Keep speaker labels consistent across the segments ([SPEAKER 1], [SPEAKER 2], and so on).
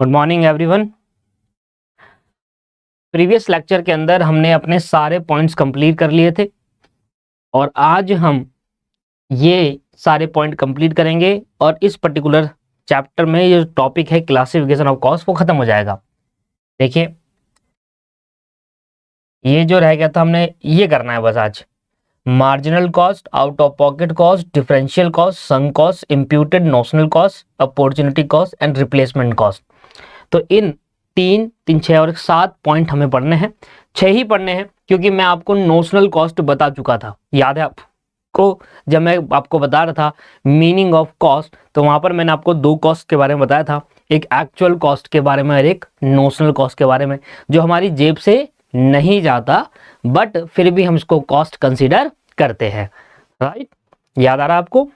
[SPEAKER 1] Good morning everyone. Previous lecture के अंदर हमने अपने सारे पॉइंट्स कंप्लीट कर लिए थे और आज हम ये सारे पॉइंट कंप्लीट करेंगे और इस पर्टिकुलर चैप्टर में ये टॉपिक है क्लासिफिकेशन ऑफ कॉस्ट वो खत्म हो जाएगा। देखिए ये जो रह गया था हमने ये करना है बस आज। Marginal cost, out of pocket cost, differential cost, sunk cost, imputed notional cost, opportunity cost and replacement cost. तो इन 3, 6 और 7 पॉइंट हमें पढ़ने हैं। 6 ही पढ़ने हैं क्योंकि मैं आपको नोशनल कॉस्ट बता चुका था, याद है आपको? जब मैं आपको बता रहा था मीनिंग ऑफ कॉस्ट तो वहां पर मैंने आपको 2 कॉस्ट के बारे में बताया था, एक एक्चुअल कॉस्ट के बारे में और एक नोशनल कॉस्ट के बारे में, जो हमारी जेब से नहीं जाता बट फिर भी हम इसको कॉस्ट कंसीडर करते हैं। राइट, याद आ रहा आपको?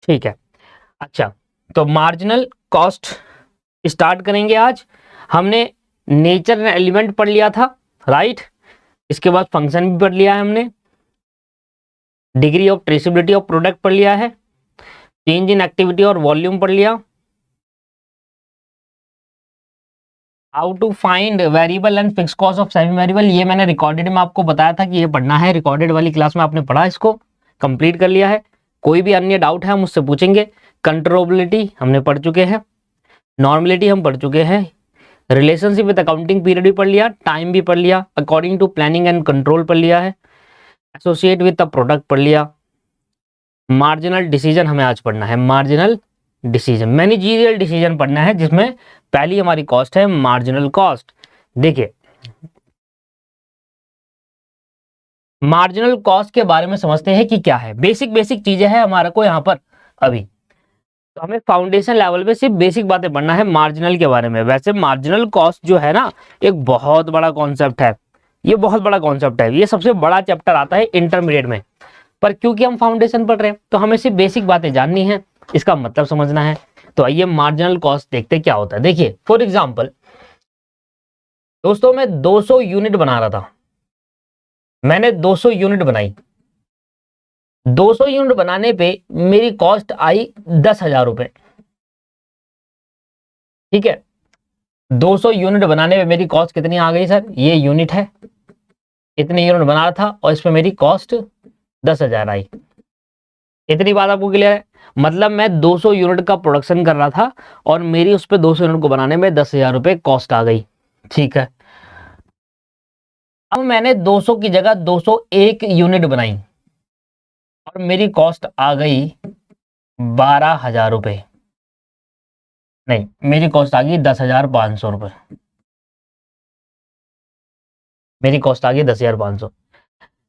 [SPEAKER 1] ठीक है, अच्छा तो मार्जिनल कॉस्ट स्टार्ट करेंगे आज। हमने नेचर एंड एलिमेंट पढ़ लिया था, राइट। इसके बाद फंक्शन भी पढ़ लिया है हमने, degree of traceability of product पढ़ लिया है, चेंज इन एक्टिविटी और वॉल्यूम पढ़ लिया, how to find variable and fix cost of semi variable, ये मैंने रिकॉर्डेड में आपको बताया था कि ये पढ़ना है, रिकॉर्डेड वाली क्लास में आपने पढ़ा, इसको कंप्लीट कर लिया है। कोई भी अन्य डाउट है मुझसे पूछेंगे। कंट्रोलेबिलिटी हमने पढ़ चुके हैं, नॉर्मलिटी हम पढ़ चुके हैं, रिलेशनशिप विद अकाउंटिंग पीरियड भी पढ़ लिया, टाइम भी पढ़ लिया, according to planning and control पढ़ लिया है, एसोसिएट विद द प्रोडक्ट पढ़ लिया, मार्जिनल डिसीजन हमें आज पढ़ना है, मार्जिनल डिसीजन, मैनेजरियल डिसीजन पढ़ना है जिसमें पहली हमारी कॉस्ट है मार्जिनल कॉस्ट। देखिए मार्जिनल कॉस्ट के बारे में समझते हैं कि क्या है, बेसिक चीजें हैं हमारे को यहाँ पर अभी, तो हमें फाउंडेशन लेवल पे सिर्फ बेसिक बातें पढ़ना है मार्जिनल के बारे में। वैसे मार्जिनल कॉस्ट जो है ना एक बहुत बड़ा कॉन्सेप्ट है, ये बहुत बड़ा कॉन्सेप्ट है, ये सबसे बड़ा चैप्टर आता है इंटरमीडिएट में, पर क्योंकि हम फाउंडेशन पढ़ रहे हैं तो हमें सिर्फ बेसिक बातें जाननी है, इसका मतलब समझना है। तो आइए मार्जिनल कॉस्ट देखते क्या होता है। देखिए फॉर एग्जाम्पल दोस्तों मैं 200 यूनिट बना रहा था, मैंने 200 यूनिट बनाई, 200 यूनिट बनाने पे मेरी कॉस्ट आई 10,000 रुपए। ठीक है, 200 यूनिट बनाने पे मेरी कॉस्ट कितनी आ गई सर? ये यूनिट है, इतने यूनिट बना रहा था और इस पे मेरी कॉस्ट 10,000 आई। इतनी बात आपको क्लियर है? मतलब मैं 200 यूनिट का प्रोडक्शन कर रहा था और मेरी उस पे 200 यूनिट को बनाने में 10,000 रुपए कॉस्ट आ गई। ठीक है, अब मैंने 200 की जगह 201 यूनिट बनाई और मेरी कॉस्ट आ गई 12,000 रुपए, नहीं मेरी कॉस्ट आ गई 10,500 रुपए, मेरी कॉस्ट आ गई 10,500।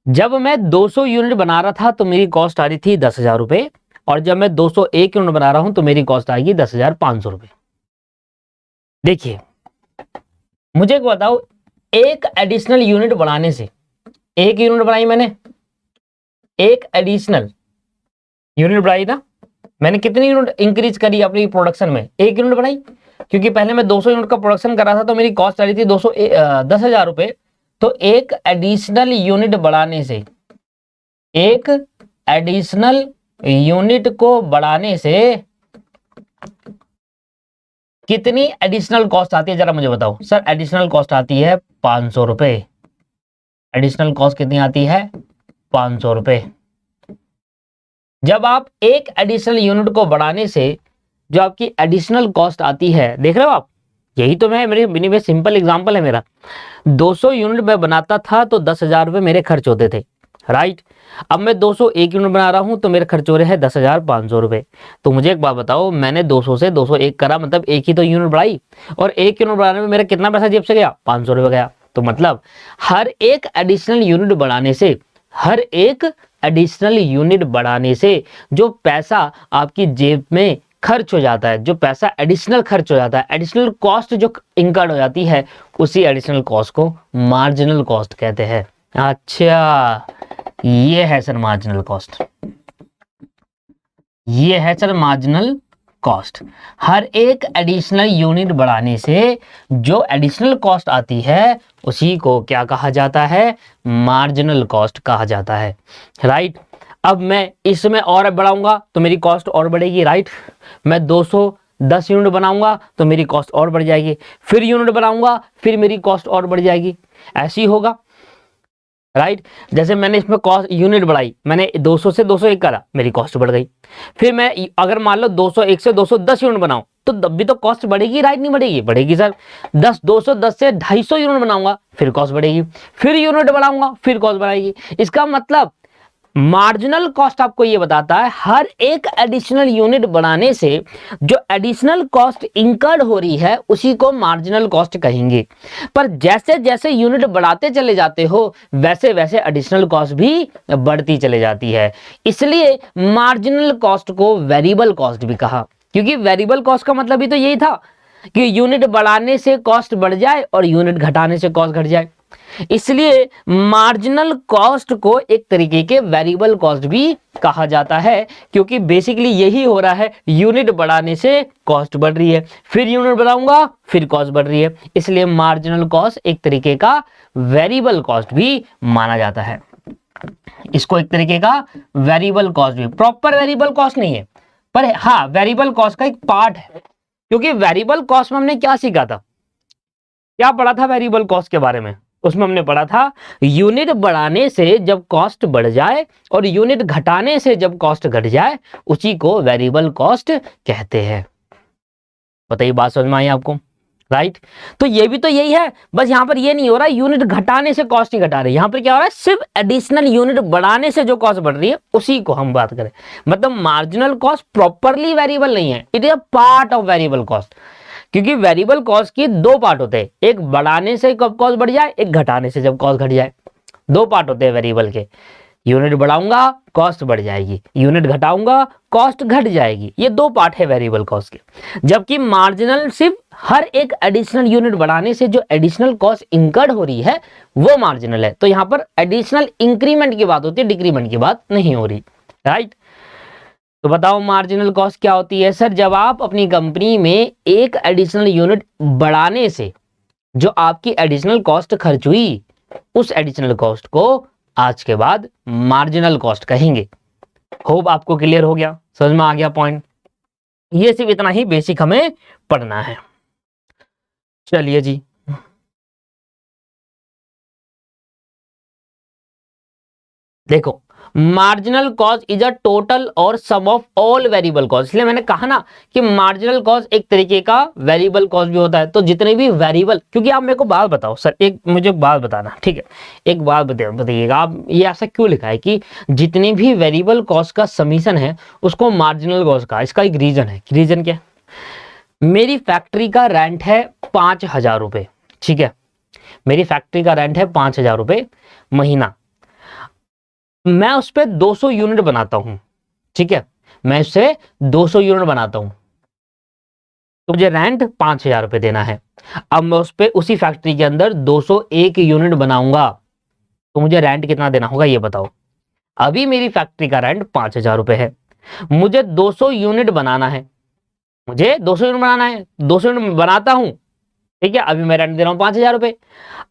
[SPEAKER 1] जब मैं 200 यूनिट बना रहा था तो मेरी कॉस्ट आ रही थी 10,000 रुपए और जब मैं 201 यूनिट बना रहा हूं तो मेरी कॉस्ट आएगी 10,500 रुपए। देखिए मुझे एक बताओ, एक एडिशनल यूनिट बढ़ाने से, एक यूनिट बढ़ाई मैंने, एक एडिशनल यूनिट बढ़ाई ना मैंने, कितनी यूनिट इंक्रीज करी अपनी प्रोडक्शन में? एक यूनिट बढ़ाई, क्योंकि पहले मैं 200 यूनिट का प्रोडक्शन कर रहा था तो मेरी कॉस्ट आ रही थी 10,000 रुपए। तो एक एडिशनल यूनिट बढ़ाने से, एक एडिशनल यूनिट को बढ़ाने से कितनी एडिशनल कॉस्ट आती है जरा मुझे बताओ। सर एडिशनल कॉस्ट आती है 500 रुपए, एडिशनल कॉस्ट कितनी आती है? 500 रुपए। जब आप एक एडिशनल यूनिट को बढ़ाने से जो आपकी एडिशनल कॉस्ट आती है, देख रहे हो आप, यही तो मैं मेरी सिंपल एग्जांपल है मेरा। 200 यूनिट मैं बनाता था तो 10,000 रुपए मेरे खर्च होते थे, राइट। अब मैं 201 यूनिट बना रहा हूं तो मेरे खर्च हो रहे हैं 10,500 रुपए। तो मुझे एक बात बताओ, मैंने 200 से 201 करा, मतलब एक ही तो यूनिट बढ़ाई और एक यूनिट बढ़ाने में मेरा कितना पैसा जेब से गया? 500 रुपए गया। तो मतलब हर एक एडिशनल यूनिट बढ़ाने से, हर एक एडिशनल यूनिट बढ़ाने से जो पैसा आपकी जेब में खर्च हो जाता है, जो पैसा एडिशनल खर्च हो जाता है, एडिशनल कॉस्ट जो इंकर्ड हो जाती है, उसी एडिशनल कॉस्ट को मार्जिनल कॉस्ट कहते हैं। अच्छा ये है सर मार्जिनल कॉस्ट, ये है सर मार्जिनल कॉस्ट। हर एक एडिशनल यूनिट बढ़ाने से जो एडिशनल कॉस्ट आती है उसी को क्या कहा जाता है? मार्जिनल कॉस्ट कहा जाता है, राइट। अब मैं इसमें और बढ़ाऊंगा तो मेरी कॉस्ट और बढ़ेगी, राइट। मैं 210 यूनिट बनाऊंगा तो मेरी कॉस्ट और बढ़ जाएगी, फिर यूनिट बनाऊंगा फिर मेरी कॉस्ट और बढ़ जाएगी, ऐसी होगा, राइट। जैसे मैंने इसमें कॉस्ट यूनिट बढ़ाई, मैंने 200 से 201 करा, मेरी कॉस्ट बढ़ गई। फिर मैं अगर मान लो 201 से 210 यूनिट बनाऊं तो तब भी तो कॉस्ट बढ़ेगी, राइट, नहीं बढ़ेगी? बढ़ेगी सर। 210 से 250 यूनिट बनाऊंगा फिर कॉस्ट बढ़ेगी, फिर यूनिट बढ़ाऊंगा फिर कॉस्ट बढ़ाएगी। इसका मतलब मार्जिनल कॉस्ट आपको ये बताता है हर एक एडिशनल यूनिट बढ़ाने से जो एडिशनल कॉस्ट इंकर्ड हो रही है उसी को मार्जिनल कॉस्ट कहेंगे। पर जैसे जैसे यूनिट बढ़ाते चले जाते हो वैसे वैसे एडिशनल कॉस्ट भी बढ़ती चले जाती है, इसलिए मार्जिनल कॉस्ट को वेरिएबल कॉस्ट भी कहा। क्योंकि वेरिएबल कॉस्ट का मतलब भी तो यही था कि यूनिट बढ़ाने से कॉस्ट बढ़ जाए और यूनिट घटाने से कॉस्ट घट जाए, इसलिए मार्जिनल कॉस्ट को एक तरीके के वेरिएबल कॉस्ट भी कहा जाता है। क्योंकि बेसिकली यही हो रहा है, यूनिट बढ़ाने से कॉस्ट बढ़ रही है, फिर यूनिट बढ़ाऊंगा फिर कॉस्ट बढ़ रही है, इसलिए मार्जिनल कॉस्ट एक तरीके का वेरिएबल कॉस्ट भी माना जाता है। इसको एक तरीके का वेरिएबल कॉस्ट भी, प्रॉपर वेरिएबल कॉस्ट नहीं है पर हाँ वेरिएबल कॉस्ट का एक पार्ट है। क्योंकि वेरिएबल कॉस्ट में हमने क्या सीखा था, क्या पढ़ा था वेरिएबल कॉस्ट के बारे में? उसमें हमने पढ़ा था यूनिट बढ़ाने से जब कॉस्ट बढ़ जाए और यूनिट घटाने से जब कॉस्ट घट जाए उसी को वेरिएबल कॉस्ट कहते हैं। बताइए बात समझ में आई आपको, राइट। तो ये भी तो यही है, बस यहां पर ये नहीं हो रहा यूनिट घटाने से कॉस्ट नहीं घटा रही, यहां पर क्या हो रहा है सिर्फ एडिशनल यूनिट बढ़ाने से जो कॉस्ट बढ़ रही है उसी को हम बात करें। मतलब मार्जिनल कॉस्ट प्रॉपरली वेरिएबल नहीं है, it is a part of variable cost. क्योंकि वेरिएबल कॉस्ट के दो पार्ट होते हैं, एक बढ़ाने से कब कॉस्ट बढ़ जाए, एक घटाने से जब कॉस्ट घट जाए। दो पार्ट होते हैं वेरिएबल के, यूनिट बढ़ाऊंगा कॉस्ट बढ़ जाएगी, यूनिट घटाऊंगा कॉस्ट घट जाएगी, ये दो पार्ट है वेरिएबल कॉस्ट के। जबकि मार्जिनल सिर्फ हर एक एडिशनल यूनिट बढ़ाने से जो एडिशनल कॉस्ट इंकर्ड हो रही है वो मार्जिनल है। तो यहां पर एडिशनल इंक्रीमेंट की बात होती है, डिक्रीमेंट की बात नहीं हो रही, राइट। तो बताओ मार्जिनल कॉस्ट क्या होती है? सर जब आप अपनी कंपनी में एक एडिशनल यूनिट बढ़ाने से जो आपकी एडिशनल कॉस्ट खर्च हुई उस एडिशनल कॉस्ट को आज के बाद मार्जिनल कॉस्ट कहेंगे। होप आपको क्लियर हो गया, समझ में आ गया पॉइंट। ये सिर्फ इतना ही बेसिक हमें पढ़ना है। चलिए जी, देखो marginal cost is a total और सम ऑफ ऑल वेरिएबल कॉस्ट। इसलिए मैंने कहा ना कि मार्जिनल कॉस्ट एक तरीके का वेरिएबल कॉस्ट भी होता है। तो जितने भी वेरिएबल, क्योंकि आप मेरे को बात बताओ सर, एक मुझे बात बताना, ठीक है, एक बात बताइएगा आप, ये ऐसा क्यों लिखा है कि जितने भी वेरिएबल कॉस्ट का समीशन है उसको मार्जिनल कॉस्ट का? इसका एक रीजन है। रीजन क्या? मेरी फैक्ट्री का रेंट है 5,000 रुपए, ठीक है, मेरी फैक्ट्री का रेंट है 5,000 रुपए महीना। मैं उस पर 200 यूनिट बनाता हूं, ठीक है, मैं उससे 200 यूनिट बनाता हूं तो मुझे रेंट 5,000 रुपए देना है। अब मैं उस पर उसी फैक्ट्री के अंदर 201 यूनिट बनाऊंगा तो मुझे रेंट कितना देना होगा ये बताओ। अभी मेरी फैक्ट्री का रेंट 5,000 रुपए है, मुझे 200 यूनिट बनाना है, मुझे 200 यूनिट बनाना है, 200 यूनिट बनाता हूं, ठीक है, अभी मैं रेंट दे रहा हूं 5,000 रुपए।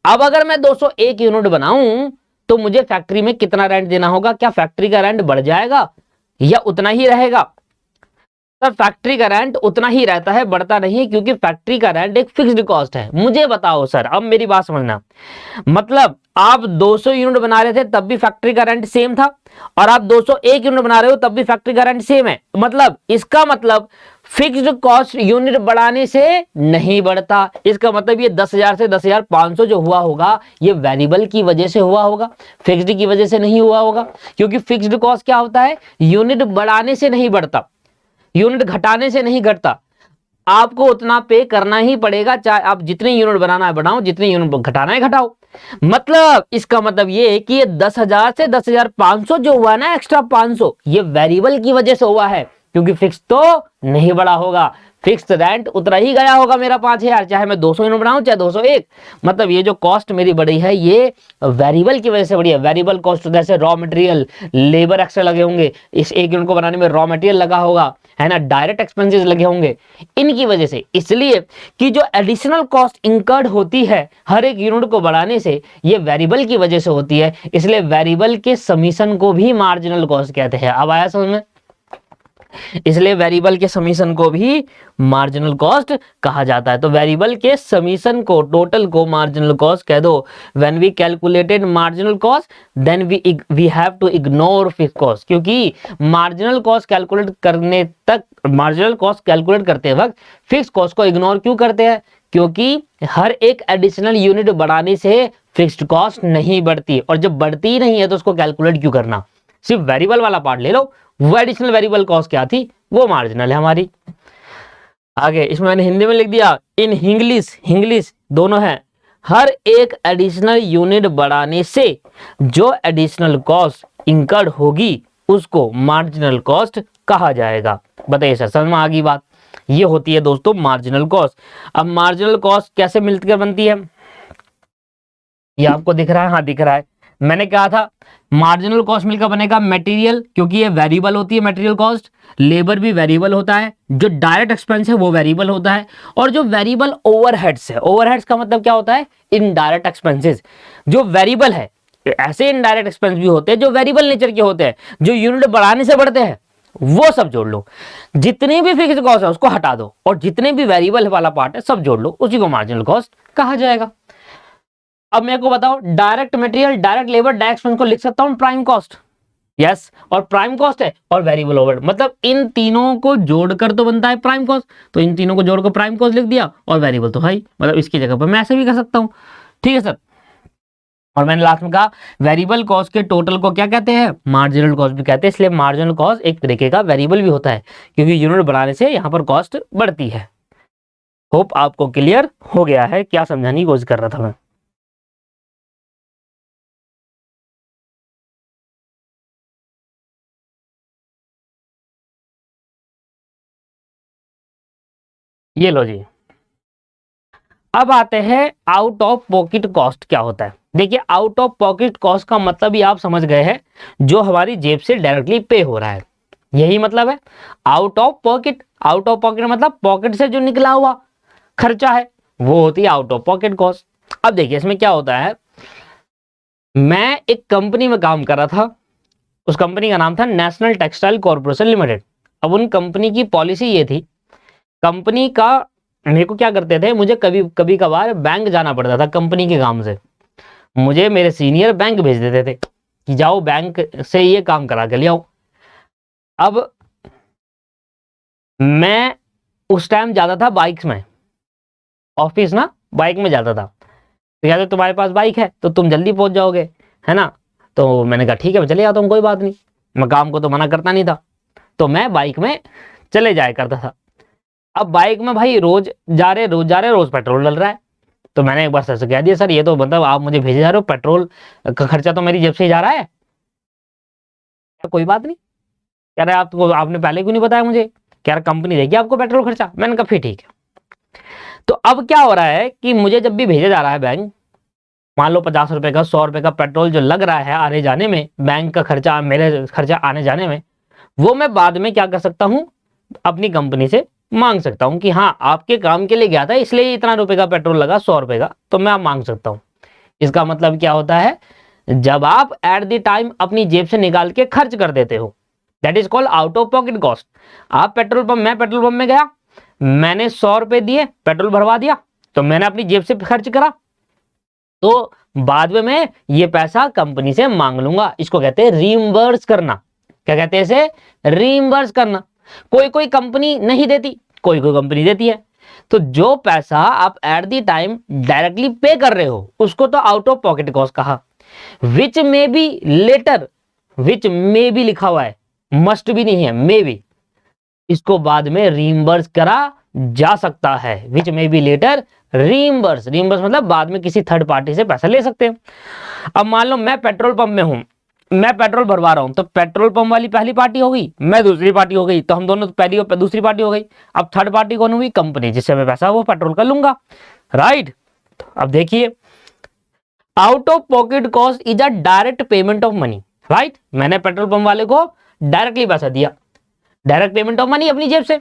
[SPEAKER 1] अब अगर मैं 201 यूनिट बनाऊं तो मुझे फैक्ट्री में कितना रेंट देना होगा? क्या फैक्ट्री का रेंट बढ़ जाएगा या उतना ही रहेगा? सर फैक्ट्री का रेंट उतना ही रहता है, बढ़ता नहीं है, क्योंकि फैक्ट्री का रेंट एक फिक्स्ड कॉस्ट है। मुझे बताओ सर, अब मेरी बात समझना, मतलब आप 200 यूनिट बना रहे थे तब भी फैक्ट्री का रेंट सेम था और आप 201 यूनिट बना रहे हो तब भी फैक्ट्री का रेंट सेम है। मतलब इसका मतलब फिक्स्ड कॉस्ट यूनिट बढ़ाने से नहीं बढ़ता। इसका मतलब ये 10,000 से 10,500 जो हुआ होगा ये वेरिएबल की वजह से हुआ होगा, फिक्स्ड की वजह से नहीं हुआ होगा। क्योंकि फिक्स्ड कॉस्ट क्या होता है? यूनिट बढ़ाने से नहीं बढ़ता, यूनिट घटाने से नहीं घटता। आपको उतना पे करना ही पड़ेगा, चाहे आप जितने यूनिट बनाना है बढ़ाओ, जितने यूनिट घटाना है घटाओ। मतलब इसका मतलब ये है कि ये 10,000 से 10,500 जो हुआ ना, एक्स्ट्रा 500, ये वेरिएबल की वजह से हुआ है, क्योंकि फिक्स तो नहीं बढ़ा होगा। फिक्स्ड रेंट उतना ही गया होगा मेरा 5,000, चाहे मैं 200 यूनिट बनाऊं चाहे 201। मतलब ये जो कॉस्ट मेरी बढ़ी है ये वेरिएबल की वजह से बढ़ी है। वेरिएबल कॉस्ट जैसे रॉ मटेरियल, लेबर एक्स्ट्रा लगे होंगे, इस एक यूनिट को बनाने में रॉ मटेरियल लगा होगा, है ना, डायरेक्ट एक्सपेंसेस लगे होंगे, इनकी वजह से। इसलिए कि जो एडिशनल कॉस्ट इंकर्ड होती है हर एक यूनिट को बढ़ाने से, ये वेरिएबल की वजह से होती है, इसलिए वेरिएबल के समीशन को भी मार्जिनल कॉस्ट कहते हैं। अब आया समझ में? इसलिए वेरिएबल के समीशन को भी मार्जिनल कॉस्ट कहा जाता है। तो वेरिएबल के समीशन को, टोटल को मार्जिनल कॉस्ट कह दो। When we calculated marginal cost then we have to ignore fixed cost, क्योंकि मार्जिनल कॉस्ट कैलकुलेट करने तक, मार्जिनल कॉस्ट कैलकुलेट करते वक्त फिक्स्ड कॉस्ट को इग्नोर क्यों करते हैं? क्योंकि हर एक एडिशनल यूनिट बढ़ाने से फिक्स्ड कॉस्ट नहीं बढ़ती, और जब बढ़ती ही नहीं है तो उसको कैलकुलेट क्यों करना? सिर्फ वेरिएबल वाला पार्ट ले लो, वो एडिशनल वेरिएबल कॉस्ट क्या थी, वो मार्जिनल है हमारी। आगे इसमें मैंने हिंदी में लिख दिया, इन इंग्लिश दोनों है। हर एक एडिशनल यूनिट बढ़ाने से जो एडिशनल कॉस्ट इंकर्ड होगी उसको मार्जिनल कॉस्ट कहा जाएगा। बताइए सर, समझ में आ गई बात? ये होती है दोस्तों मार्जिनल कॉस्ट। अब मार्जिनल कॉस्ट कैसे मिलकर बनती है, ये आपको दिख रहा है? हाँ दिख रहा है। मैंने कहा था मार्जिनल कॉस्ट मिलकर बनेगा मटेरियल, क्योंकि ये वेरिएबल होती है मटेरियल कॉस्ट। लेबर भी वेरिएबल होता है, जो डायरेक्ट एक्सपेंस है वो वेरिएबल होता है, और जो वेरिएबल ओवरहेड्स है, ओवरहेड्स का मतलब क्या होता है? Indirect expenses. जो वेरिएबल है, ऐसे इनडायरेक्ट एक्सपेंस भी होते हैं जो वेरिएबल नेचर के होते हैं, जो यूनिट बढ़ाने से बढ़ते हैं, वो सब जोड़ लो। जितनी भी फिक्स्ड कॉस्ट है उसको हटा दो, और जितने भी वेरिएबल वाला पार्ट है सब जोड़ लो, उसी को मार्जिनल कॉस्ट कहा जाएगा। अब मेरे को बताओ, direct material, direct labour, direct expense को लिख सकता हूं प्राइम कॉस्ट? यस, और प्राइम कॉस्ट है और वेरिएबल ओवरहेड, मतलब इन तीनों को जोड़कर तो बनता है प्राइम कॉस्ट। तो इन तीनों को जोड़कर प्राइम कॉस्ट लिख दिया, और वेरिएबल तो है ही, मतलब इसकी जगह पर मैं ऐसे भी कर सकता हूं। ठीक है सर। और मैंने लास्ट में कहा वेरिएबल कॉस्ट के टोटल को क्या कहते हैं? मार्जिनल कॉस्ट भी कहते हैं। इसलिए मार्जिनल कॉस्ट एक तरीके का वेरिएबल भी होता है, क्योंकि यूनिट बढ़ाने से यहाँ पर कॉस्ट बढ़ती है। होप आपको क्लियर हो गया है क्या समझाने की कोशिश कर रहा था मैं। ये लो जी। अब आते हैं आउट ऑफ पॉकेट कॉस्ट क्या होता है। देखिए, आउट ऑफ पॉकेट कॉस्ट का मतलब ही आप समझ गए हैं, जो हमारी जेब से डायरेक्टली पे हो रहा है, यही मतलब है out of pocket. Out of pocket मतलब पॉकेट से जो निकला हुआ खर्चा है, वो होती है आउट ऑफ पॉकेट कॉस्ट। अब देखिए इसमें क्या होता है, मैं एक कंपनी में काम कर रहा था, उस कंपनी का नाम था नेशनल टेक्सटाइल कॉर्पोरेशन लिमिटेड। अब उन कंपनी की पॉलिसी ये थी, कंपनी का, मेरे को क्या करते थे, मुझे कभी कभार बैंक जाना पड़ता था कंपनी के काम से। मुझे मेरे सीनियर बैंक भेज देते थे कि जाओ बैंक से ये काम करा के ले आओ। अब मैं उस टाइम जाता था बाइक्स में, ऑफिस ना बाइक में जाता था। तो या तो तुम्हारे पास बाइक है तो तुम जल्दी पहुंच जाओगे, है ना। तो मैंने कहा ठीक है मैं चले जाता हूँ, कोई बात नहीं, मैं काम को तो मना करता नहीं था, तो मैं बाइक में चले जाया करता था। अब बाइक में भाई रोज जा रहे रोज पेट्रोल डल रहा है। तो मैंने एक बार सर से कह दिया, सर ये तो मतलब आप मुझे भेजे जा रहे हो, पेट्रोल का खर्चा तो मेरी जेब से ही जा रहा है। कोई बात नहीं, कह रहे आपको, आपने पहले क्यों नहीं बताया मुझे, कह रहा कंपनी देगी आपको पेट्रोल खर्चा। मैंने कहा फिर ठीक है। तो अब क्या हो रहा है कि मुझे जब भी भेजा जा रहा है बैंक, मान लो 50 रुपए का 100 रुपए का पेट्रोल जो लग रहा है आने जाने में, बैंक का खर्चा, मेरे खर्चा आने जाने में, वो मैं बाद में क्या कर सकता हूं, अपनी कंपनी से मांग सकता हूं कि हाँ आपके काम के लिए गया था इसलिए इतना रुपए का पेट्रोल लगा, 100 रुपए का, तो मैं आप मांग सकता हूं। इसका मतलब क्या होता है, जब आप एट द टाइम अपनी जेब से निकाल के खर्च कर देते हो, that is called out of pocket cost. आप पेट्रोल पंप, मैं पेट्रोल पंप में गया, मैंने 100 रुपए दिए, पेट्रोल भरवा दिया, तो मैंने अपनी जेब से खर्च करा, तो बाद में मैं ये पैसा कंपनी से मांग लूंगा। इसको कहते हैं रीइंबर्स करना। क्या कहते हैं इसे? रीइंबर्स करना। कोई कोई कंपनी नहीं देती, कोई कोई कंपनी देती है। तो जो पैसा आप eight the time directly pay कर रहे हो उसको तो आउट ऑफ पॉकेट कॉस्ट कहा। विच में बी लेटर, विच में बी लिखा हुआ है, मस्ट भी नहीं है, मे बी, इसको बाद में रीइंबर्स करा जा सकता है। विच में बी लेटर रीइंबर्स, रीइंबर्स मतलब बाद में किसी थर्ड पार्टी से पैसा ले सकते हैं। अब मान लो मैं पेट्रोल पंप में हूं, मैं पेट्रोल भरवा रहा हूं तो पेट्रोल पंप वाली पहली पार्टी हो गई, मैं दूसरी पार्टी हो गई, तो हम दोनों तो पहली और दूसरी पार्टी हो गई। अब थर्ड पार्टी कौन हुई? कंपनी, जिससे मैं पैसा वो पेट्रोल का लूंगा, राइट। अब देखिए, out of pocket cost is a direct payment of money, right. मैंने पेट्रोल पंप वाले को डायरेक्टली पैसा दिया, डायरेक्ट पेमेंट ऑफ मनी अपनी जेब से।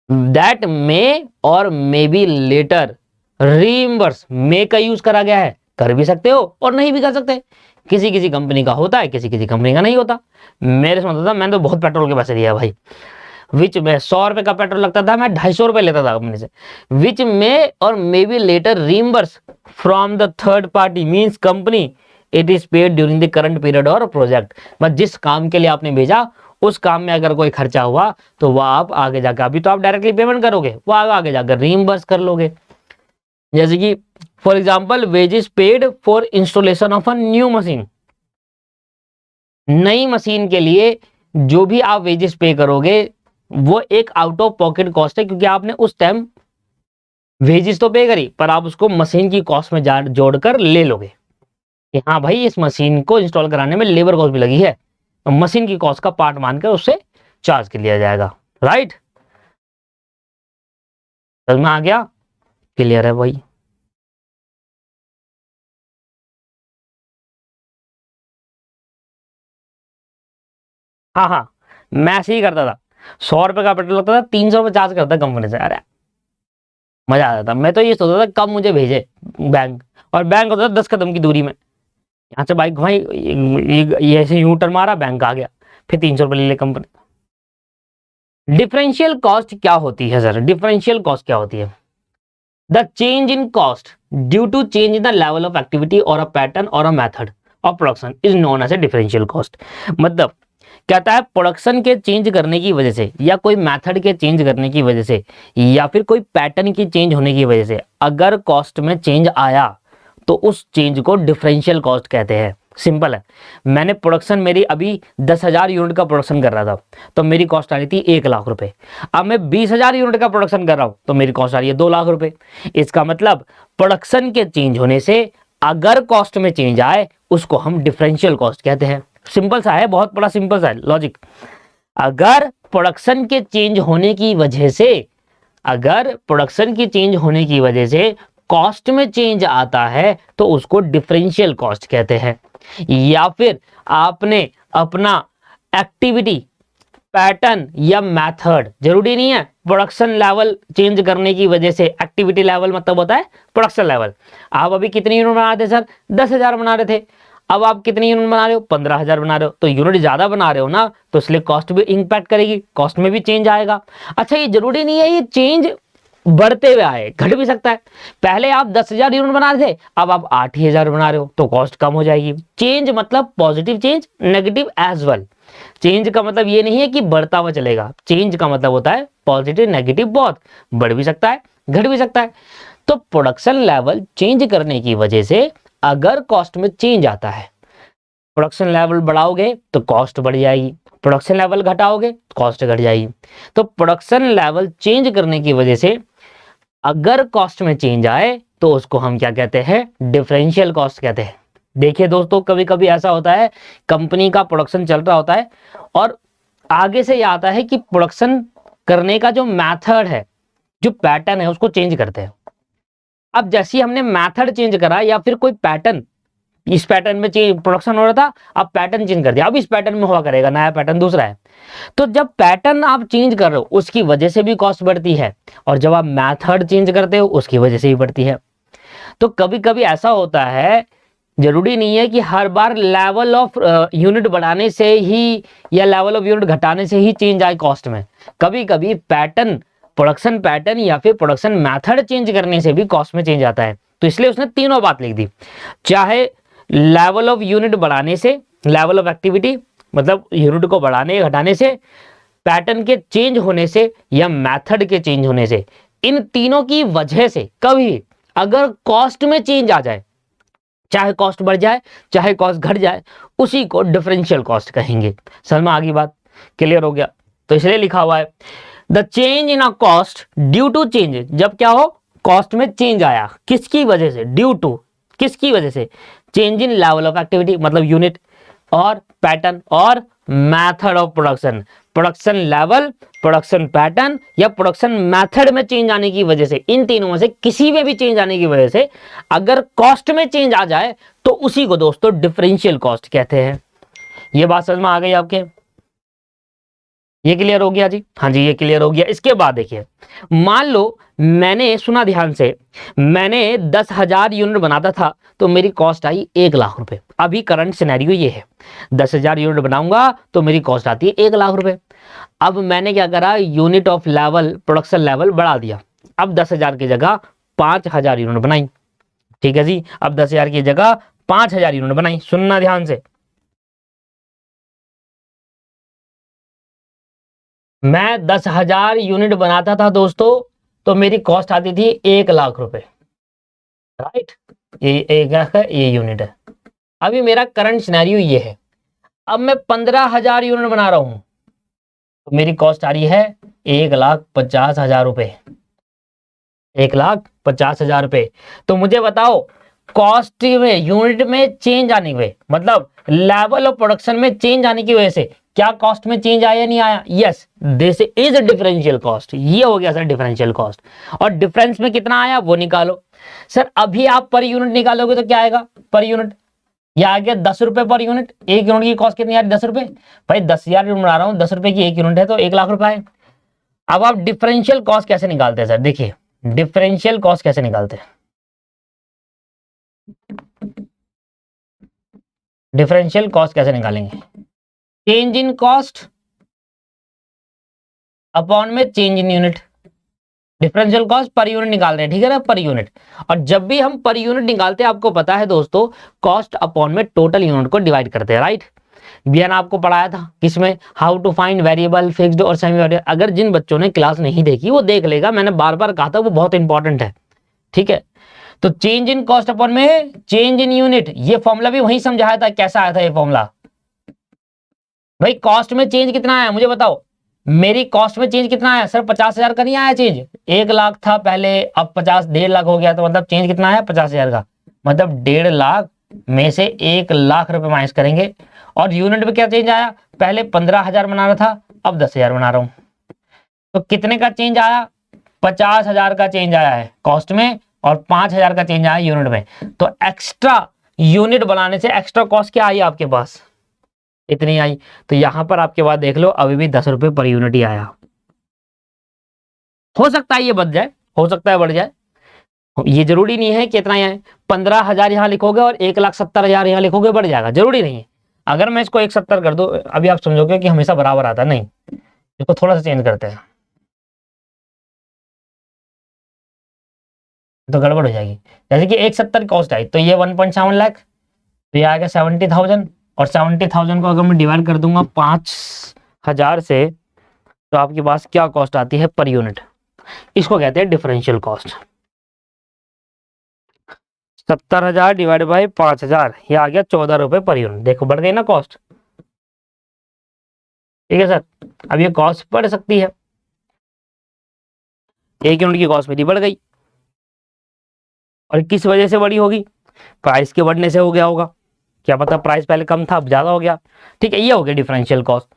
[SPEAKER 1] दैट मे और मे बी लेटर रीइंबर्स, मे का यूज करा गया है, कर भी सकते हो और नहीं भी कर सकते। किसी किसी कंपनी का होता है, किसी किसी कंपनी का नहीं होता। मेरे से मतलब था, मैंने तो बहुत पेट्रोल के पैसे दिया भाई, विच में 100 रुपए का पेट्रोल लगता था, मैं 250 रुपए लेता था कंपनी से। विच में और may be later reimburse from the third party means company, it is paid during the current period और प्रोजेक्ट। बस जिस काम के लिए आपने भेजा उस काम में अगर कोई खर्चा हुआ तो वह आप आगे जाकर, अभी तो आप डायरेक्टली पेमेंट करोगे, वो आगे जाकर रीइंबर्स कर लोगे। जैसे कि for example, wages paid for installation of a new machine, नई मशीन के लिए जो भी आप वेजेस पे करोगे वो एक आउट ऑफ पॉकेट कॉस्ट है, क्योंकि आपने उस टाइम वेजेस तो पे करी पर आप उसको मशीन की कॉस्ट में जोड़कर ले लोगे कि हाँ भाई इस मशीन को इंस्टॉल कराने में लेबर कॉस्ट भी लगी है, तो मशीन की कॉस्ट का पार्ट मानकर उससे चार्ज कर लिया जाएगा, राइट। समझ में आ गया? क्लियर है भाई? हाँ हाँ, मैं ऐसे ही करता था। 100 रुपए का पेट्रोल लगता था, 300 रुपए चार्ज करता कंपनी से। अरे मजा आता था। मैं तो ये सोचता था कब मुझे भेजे बैंक, और बैंक होता था 10 कदम की दूरी में। यहाँ से बाइक घुमाई, ये ऐसे यू टर्न मारा, बैंक आ गया, फिर 300 रुपये ले ले कंपनी। डिफरेंशियल कॉस्ट क्या होती है सर? डिफरेंशियल कॉस्ट क्या होती है? The change in cost due to change in the level of activity और अ पैटर्न और a method of production is known as a differential cost. मतलब कहता है प्रोडक्शन के चेंज करने की वजह से, या कोई मेथड के चेंज करने की वजह से, या फिर कोई पैटर्न की चेंज होने की वजह से अगर कॉस्ट में चेंज आया तो उस चेंज को डिफरेंशियल कॉस्ट कहते हैं। सिंपल है, मैंने प्रोडक्शन, मेरी अभी 10,000 यूनिट का प्रोडक्शन कर रहा था तो मेरी कॉस्ट आ रही थी 1 लाख रुपए। अब मैं 20,000 यूनिट का प्रोडक्शन कर रहा हूं तो मेरी कॉस्ट आ रही है 2 लाख रुपए। इसका मतलब प्रोडक्शन के चेंज होने से अगर कॉस्ट में चेंज आए उसको हम डिफरेंशियल कॉस्ट कहते हैं। सिंपल सा है, बहुत बड़ा सिंपल सा है लॉजिक। अगर प्रोडक्शन के चेंज होने की वजह से, अगर प्रोडक्शन की चेंज होने की वजह से कॉस्ट में चेंज आता है तो उसको डिफरेंशियल कॉस्ट कहते हैं। या फिर आपने अपना एक्टिविटी, पैटर्न या मेथड, जरूरी नहीं है प्रोडक्शन लेवल चेंज करने की वजह से, एक्टिविटी लेवल मतलब होता है प्रोडक्शन लेवल। आप अभी कितनी यूनिट बना रहे थे सर? 10,000 बना रहे थे। अब आप कितनी यूनिट बना रहे हो? 15,000 बना रहे हो, तो यूनिट ज्यादा बना रहे हो ना, तो इसलिए कॉस्ट भी इंपैक्ट करेगी, कॉस्ट में भी चेंज आएगा। अच्छा, ये जरूरी नहीं है ये चेंज बढ़ते हुए आए, घट भी सकता है। पहले आप 10,000 यूनिट बना रहे थे, अब आप 8,000 बना रहे हो तो कॉस्ट कम हो जाएगी। चेंज मतलब positive change, negative as well. Change का मतलब ये नहीं है कि बढ़ता हुआ चलेगा, चेंज का मतलब होता है पॉजिटिव नेगेटिव, बहुत बढ़ भी सकता है घट भी सकता है। तो प्रोडक्शन लेवल चेंज करने की वजह से अगर कॉस्ट में चेंज आता है, प्रोडक्शन लेवल बढ़ाओगे तो कॉस्ट बढ़ जाएगी, प्रोडक्शन लेवल घटाओगे तो कॉस्ट घट जाएगी। तो प्रोडक्शन लेवल चेंज करने की वजह से अगर कॉस्ट में चेंज आए तो उसको हम क्या कहते हैं? डिफरेंशियल कॉस्ट कहते हैं। देखिए दोस्तों, कभी कभी ऐसा होता है कंपनी का प्रोडक्शन चल रहा होता है और आगे से ये आता है कि प्रोडक्शन करने का जो मेथड है, जो पैटर्न है, उसको चेंज करते हैं। अब जैसे ही हमने मेथड चेंज करा या फिर कोई पैटर्न, इस पैटर्न में चेंज प्रोडक्शन हो रहा था, अब पैटर्न चेंज कर दिया, अब इस पैटर्न में हुआ करेगा, नया पैटर्न दूसरा है। तो जब पैटर्न आप चेंज कर रहे हो उसकी वजह से भी कॉस्ट बढ़ती है, और जब आप मेथड चेंज करते हो उसकी वजह से भी बढ़ती है। तो कभी कभी ऐसा होता है, जरूरी नहीं है कि हर बार लेवल ऑफ यूनिट बढ़ाने से ही या लेवल ऑफ यूनिट घटाने से ही चेंज आए कॉस्ट में। कभी कभी पैटर्न, प्रोडक्शन पैटर्न या फिर प्रोडक्शन मेथड चेंज करने से भी कॉस्ट में चेंज आता है। तो इसलिए उसने तीनों बात लिख दी, चाहे लेवल ऑफ यूनिट बढ़ाने से, लेवल ऑफ एक्टिविटी मतलब यूनिट को बढ़ाने घटाने से, पैटर्न के चेंज होने से, या मेथड के चेंज होने से। इन तीनों की वजह से कभी अगर कॉस्ट में चेंज आ जाए, चाहे कॉस्ट बढ़ जाए चाहे कॉस्ट घट जाए, उसी को डिफरेंशियल कॉस्ट कहेंगे। समझ में आ गई बात? क्लियर हो गया? तो इसलिए लिखा हुआ है the change in a cost due to change. जब क्या हो? कॉस्ट में चेंज आया, किसकी वजह से? ड्यू टू, किसकी वजह से? Change in level of activity मतलब यूनिट, और पैटर्न और method of production, production level, production pattern या प्रोडक्शन मेथड में चेंज आने की वजह से, इन तीनों में से किसी में भी चेंज आने की वजह से अगर कॉस्ट में चेंज आ जाए तो उसी को दोस्तों डिफरेंशियल कॉस्ट कहते हैं। ये बात समझ में आ गई आपके? ये क्लियर हो गया जी? हाँ जी, ये क्लियर हो गया। इसके बाद देखिए, मान लो मैंने, सुना ध्यान से, मैंने 10,000 यूनिट बनाता था तो मेरी कॉस्ट आई 1,00,000 रुपए। अभी करंट सिनेरियो ये है, 10,000 यूनिट बनाऊंगा तो मेरी कॉस्ट आती है 1,00,000 रुपए। अब मैंने क्या करा, unit of level, production level बढ़ा दिया। अब 10,000 की जगह 5,000 यूनिट बनाई। ठीक है जी, अब 10,000 की जगह 5,000 यूनिट बनाई। सुनना ध्यान से, मैं 10,000 यूनिट बनाता था दोस्तों तो मेरी कॉस्ट आती थी 1,00,000 रुपए, राइट? ये एक ये यूनिट है। अभी मेरा करंट सिनेरियो ये है, अब मैं 15,000 यूनिट बना रहा हूं तो मेरी कॉस्ट आ रही है 1,50,000 रुपए, 1,50,000 रुपए। तो मुझे बताओ, कॉस्ट में, यूनिट में चेंज आने की, मतलब लेवल ऑफ प्रोडक्शन में चेंज आने की वजह से क्या कॉस्ट में चेंज आया नहीं आया? Yes, this is differential cost. ये हो गया सर डिफरेंशियल कॉस्ट। और डिफरेंस में कितना आया वो निकालो। सर अभी आप पर यूनिट निकालोगे तो क्या आएगा पर यूनिट? ये आ गया 10 रुपए पर यूनिट। एक यूनिट की कॉस्ट कितनी आ रही? 10 रुपए। भाई 10,000 यूनिट बना रहा हूँ, 10 रुपए की एक यूनिट है तो 1,00,000 रुपए आए। अब आप डिफरेंशियल कॉस्ट कैसे निकालते हैं सर? देखिए, डिफरेंशियल कॉस्ट कैसे निकालते हैं? डिफरेंशियल कॉस्ट कैसे निकालेंगे? चेंज इन कॉस्ट अपॉन में change in unit. Differential cost per unit निकाल रहे हैं, ठीक है ना, पर यूनिट। और जब भी हम पर यूनिट निकालते हैं, आपको पता है दोस्तों, कॉस्ट अपॉन में टोटल यूनिट को डिवाइड करते हैं, राइट? बियान आपको पढ़ाया था किसमें, how to find variable, fixed और सेमी वेरिएबल। अगर जिन बच्चों ने क्लास नहीं देखी वो देख लेगा, मैंने बार बार कहा था, वो बहुत इंपॉर्टेंट है, ठीक है? तो चेंज इन कॉस्ट अपॉन में चेंज इन यूनिट, ये फॉर्मूला भी वही समझाया था। कैसा आया था ये फॉर्मूला? भाई कॉस्ट में चेंज कितना आया मुझे बताओ। मेरी कॉस्ट में चेंज कितना आया सर? 50,000 का नहीं आया चेंज। 1,00,000 था पहले, अब 1,50,000 हो गया, तो मतलब चेंज कितना आया? 50,000 का। मतलब 1,50,000 में से 1,00,000 रुपए माइनस करेंगे। और यूनिट में क्या चेंज आया? पहले 15,000 बना रहा था, अब 10,000 बना रहा हूं। तो कितने का चेंज आया? 50,000 का चेंज आया है कॉस्ट में, और 5,000 का चेंज आया यूनिट में। तो एक्स्ट्रा यूनिट बनाने से एक्स्ट्रा कॉस्ट क्या आई आपके पास? इतनी आई। तो यहां पर आपके पास देख लो, अभी भी 10 रुपए पर यूनिट ही आया। हो सकता है ये बढ़ जाए, हो सकता है बढ़ जाए, ये जरूरी नहीं है कि इतना ही आए। 15,000 यहां लिखोगे और 1,70,000 यहां लिखोगे, बढ़ जाएगा, जरूरी नहीं है। अगर मैं इसको 1,70 कर दूं, अभी आप समझोगे कि हमेशा बराबर आता नहीं, इसको थोड़ा सा चेंज करते हैं तो गड़बड़ हो जाएगी। जैसे कि 1,70 कॉस्ट आई तो ये 1.7 लाख, तो ये आ गया 70,000। और 70,000 को अगर मैं डिवाइड कर दूंगा 5,000 से, तो आपके पास क्या कॉस्ट आती है पर यूनिट? इसको कहते हैं डिफरेंशियल कॉस्ट। 70,000 डिवाइड बाई 5,000, ये आ गया 14 रुपए पर यूनिट। देखो बढ़ गई ना कॉस्ट, ठीक है सर? अब ये कॉस्ट बढ़ सकती है, एक यूनिट की कॉस्ट मेरी बढ़ गई। और किस वजह से बढ़ी होगी? प्राइस के बढ़ने से हो गया होगा, क्या पता प्राइस पहले कम था अब ज्यादा हो गया, ठीक है? ये हो गया डिफरेंशियल कॉस्ट।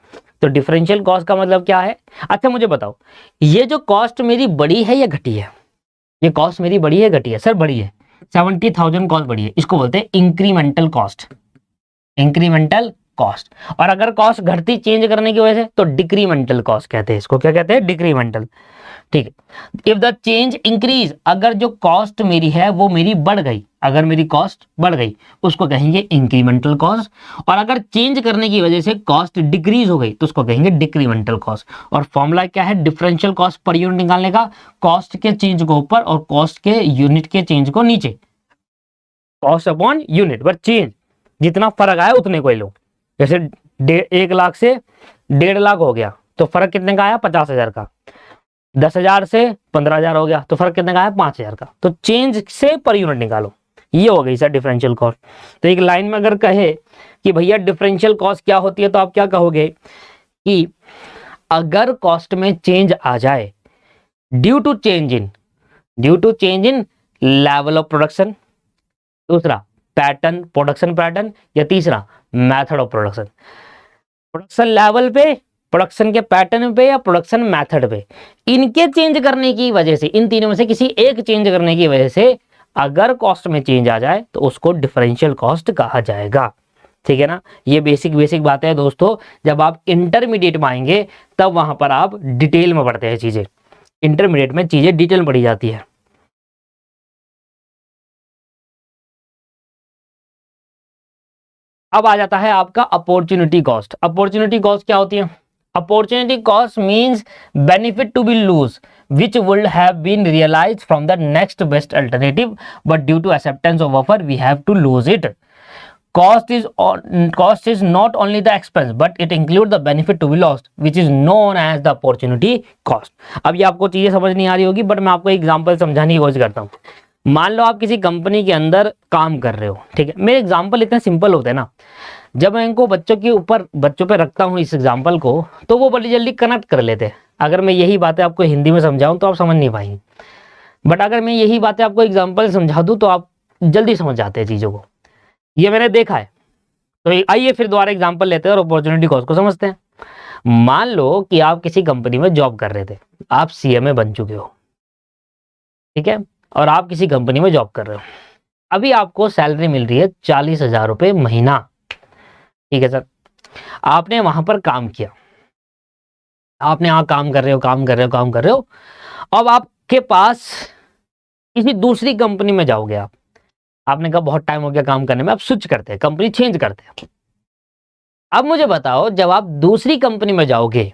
[SPEAKER 1] तो डिफरेंशियल कॉस्ट का मतलब क्या है? अच्छा मुझे बताओ, ये जो कॉस्ट मेरी बड़ी है या घटी है? ये कॉस्ट मेरी बड़ी है घटी है? सर बड़ी है, 70,000 कॉस्ट बड़ी है। इसको बोलते हैं इंक्रीमेंटल कॉस्ट, इंक्रीमेंटल कॉस्ट। और अगर कॉस्ट घटती चेंज करने की वजह से तो डिक्रीमेंटल कॉस्ट कहते हैं इसको। क्या कहते हैं? डिक्रीमेंटल, ठीक है? इफ द चेंज इंक्रीज, अगर जो कॉस्ट मेरी है वो मेरी बढ़ गई, अगर मेरी कॉस्ट बढ़ गई उसको कहेंगे इंक्रीमेंटल कॉस्ट। और अगर चेंज करने की वजह से कॉस्ट डिक्रीज हो गई तो उसको कहेंगे डिक्रीमेंटल कॉस्ट। और फॉर्मूला क्या है डिफरेंशियल कॉस्ट पर यूनिट निकालने का? कॉस्ट के चेंज को ऊपर और कॉस्ट के यूनिट के चेंज को नीचे, कॉस्ट अपॉन यूनिट पर चेंज, जितना फर्क आया उतने को लो। जैसे 1,00,000 से 1,50,000 हो गया तो फर्क कितने का आया? 50,000 का। 10,000 से 15,000 हो गया तो फर्क कितने का आया? 5,000 का। तो चेंज से पर यूनिट निकालो, ये हो गई सर डिफरेंशियल कॉस्ट। तो एक लाइन में अगर कहे कि भैया डिफरेंशियल कॉस्ट क्या होती है, तो आप क्या कहोगे कि अगर कॉस्ट में चेंज आ जाए due to change in level of production, दूसरा पैटर्न, प्रोडक्शन पैटर्न, या तीसरा method of production, production level पे, प्रोडक्शन के पैटर्न पे या प्रोडक्शन मेथड पे, इनके चेंज करने की वजह से, इन तीनों में से किसी एक चेंज करने की वजह से अगर कॉस्ट में चेंज आ जाए तो उसको डिफरेंशियल कॉस्ट कहा जाएगा। ठीक है ना, ये बेसिक बातें हैं दोस्तों। जब आप इंटरमीडिएट में आएंगे तब वहां पर आप डिटेल में पढ़ते हैं चीजें, इंटरमीडिएट में चीजें डिटेल में पढ़ी जाती है। अब आ जाता है आपका अपॉर्चुनिटी कॉस्ट। अपॉर्चुनिटी कॉस्ट क्या होती है? Opportunity cost means benefit to be lose which would have been realized from the next best alternative, but due to acceptance of offer we have to lose it. Cost is not only the expense but it includes the benefit to be lost, which is known as the opportunity cost. अब ये आपको चीजें समझ नहीं आ रही होगी, but मैं आपको एग्जांपल समझाने की कोशिश करता हूँ। मान लो आप किसी कंपनी के अंदर काम कर रहे हो, ठीक है। मेरे एग्जांपल इतने सिंपल होते हैं ना, जब मैं इनको बच्चों पे रखता हूँ इस एग्जांपल को, तो वो बड़ी जल्दी कनेक्ट कर लेते हैं। अगर मैं यही बातें आपको हिंदी में समझाऊं तो आप समझ नहीं पाएंगे, बट अगर मैं यही बातें आपको एग्जांपल समझा दूं तो आप जल्दी समझ जाते हैं चीज़ों को। ये मैंने देखा है। तो आइए फिर दोबारा एग्जांपल लेते हैं और अपॉर्चुनिटी कॉस्ट को समझते हैं। मान लो कि आप किसी कंपनी में जॉब कर रहे थे, आप सीएमए बन चुके हो, ठीक है, और आप किसी कंपनी में जॉब कर रहे हो। अभी आपको सैलरी मिल रही है 40,000 रुपये महीना, ठीक है सर। आपने वहां पर काम किया, आपने यहाँ काम कर रहे हो, अब आपके पास किसी दूसरी कंपनी में जाओगे आप, आपने कहा बहुत टाइम हो गया काम करने में, आप स्विच करते हैं, कंपनी चेंज करते हैं। अब मुझे बताओ, जब आप दूसरी कंपनी में जाओगे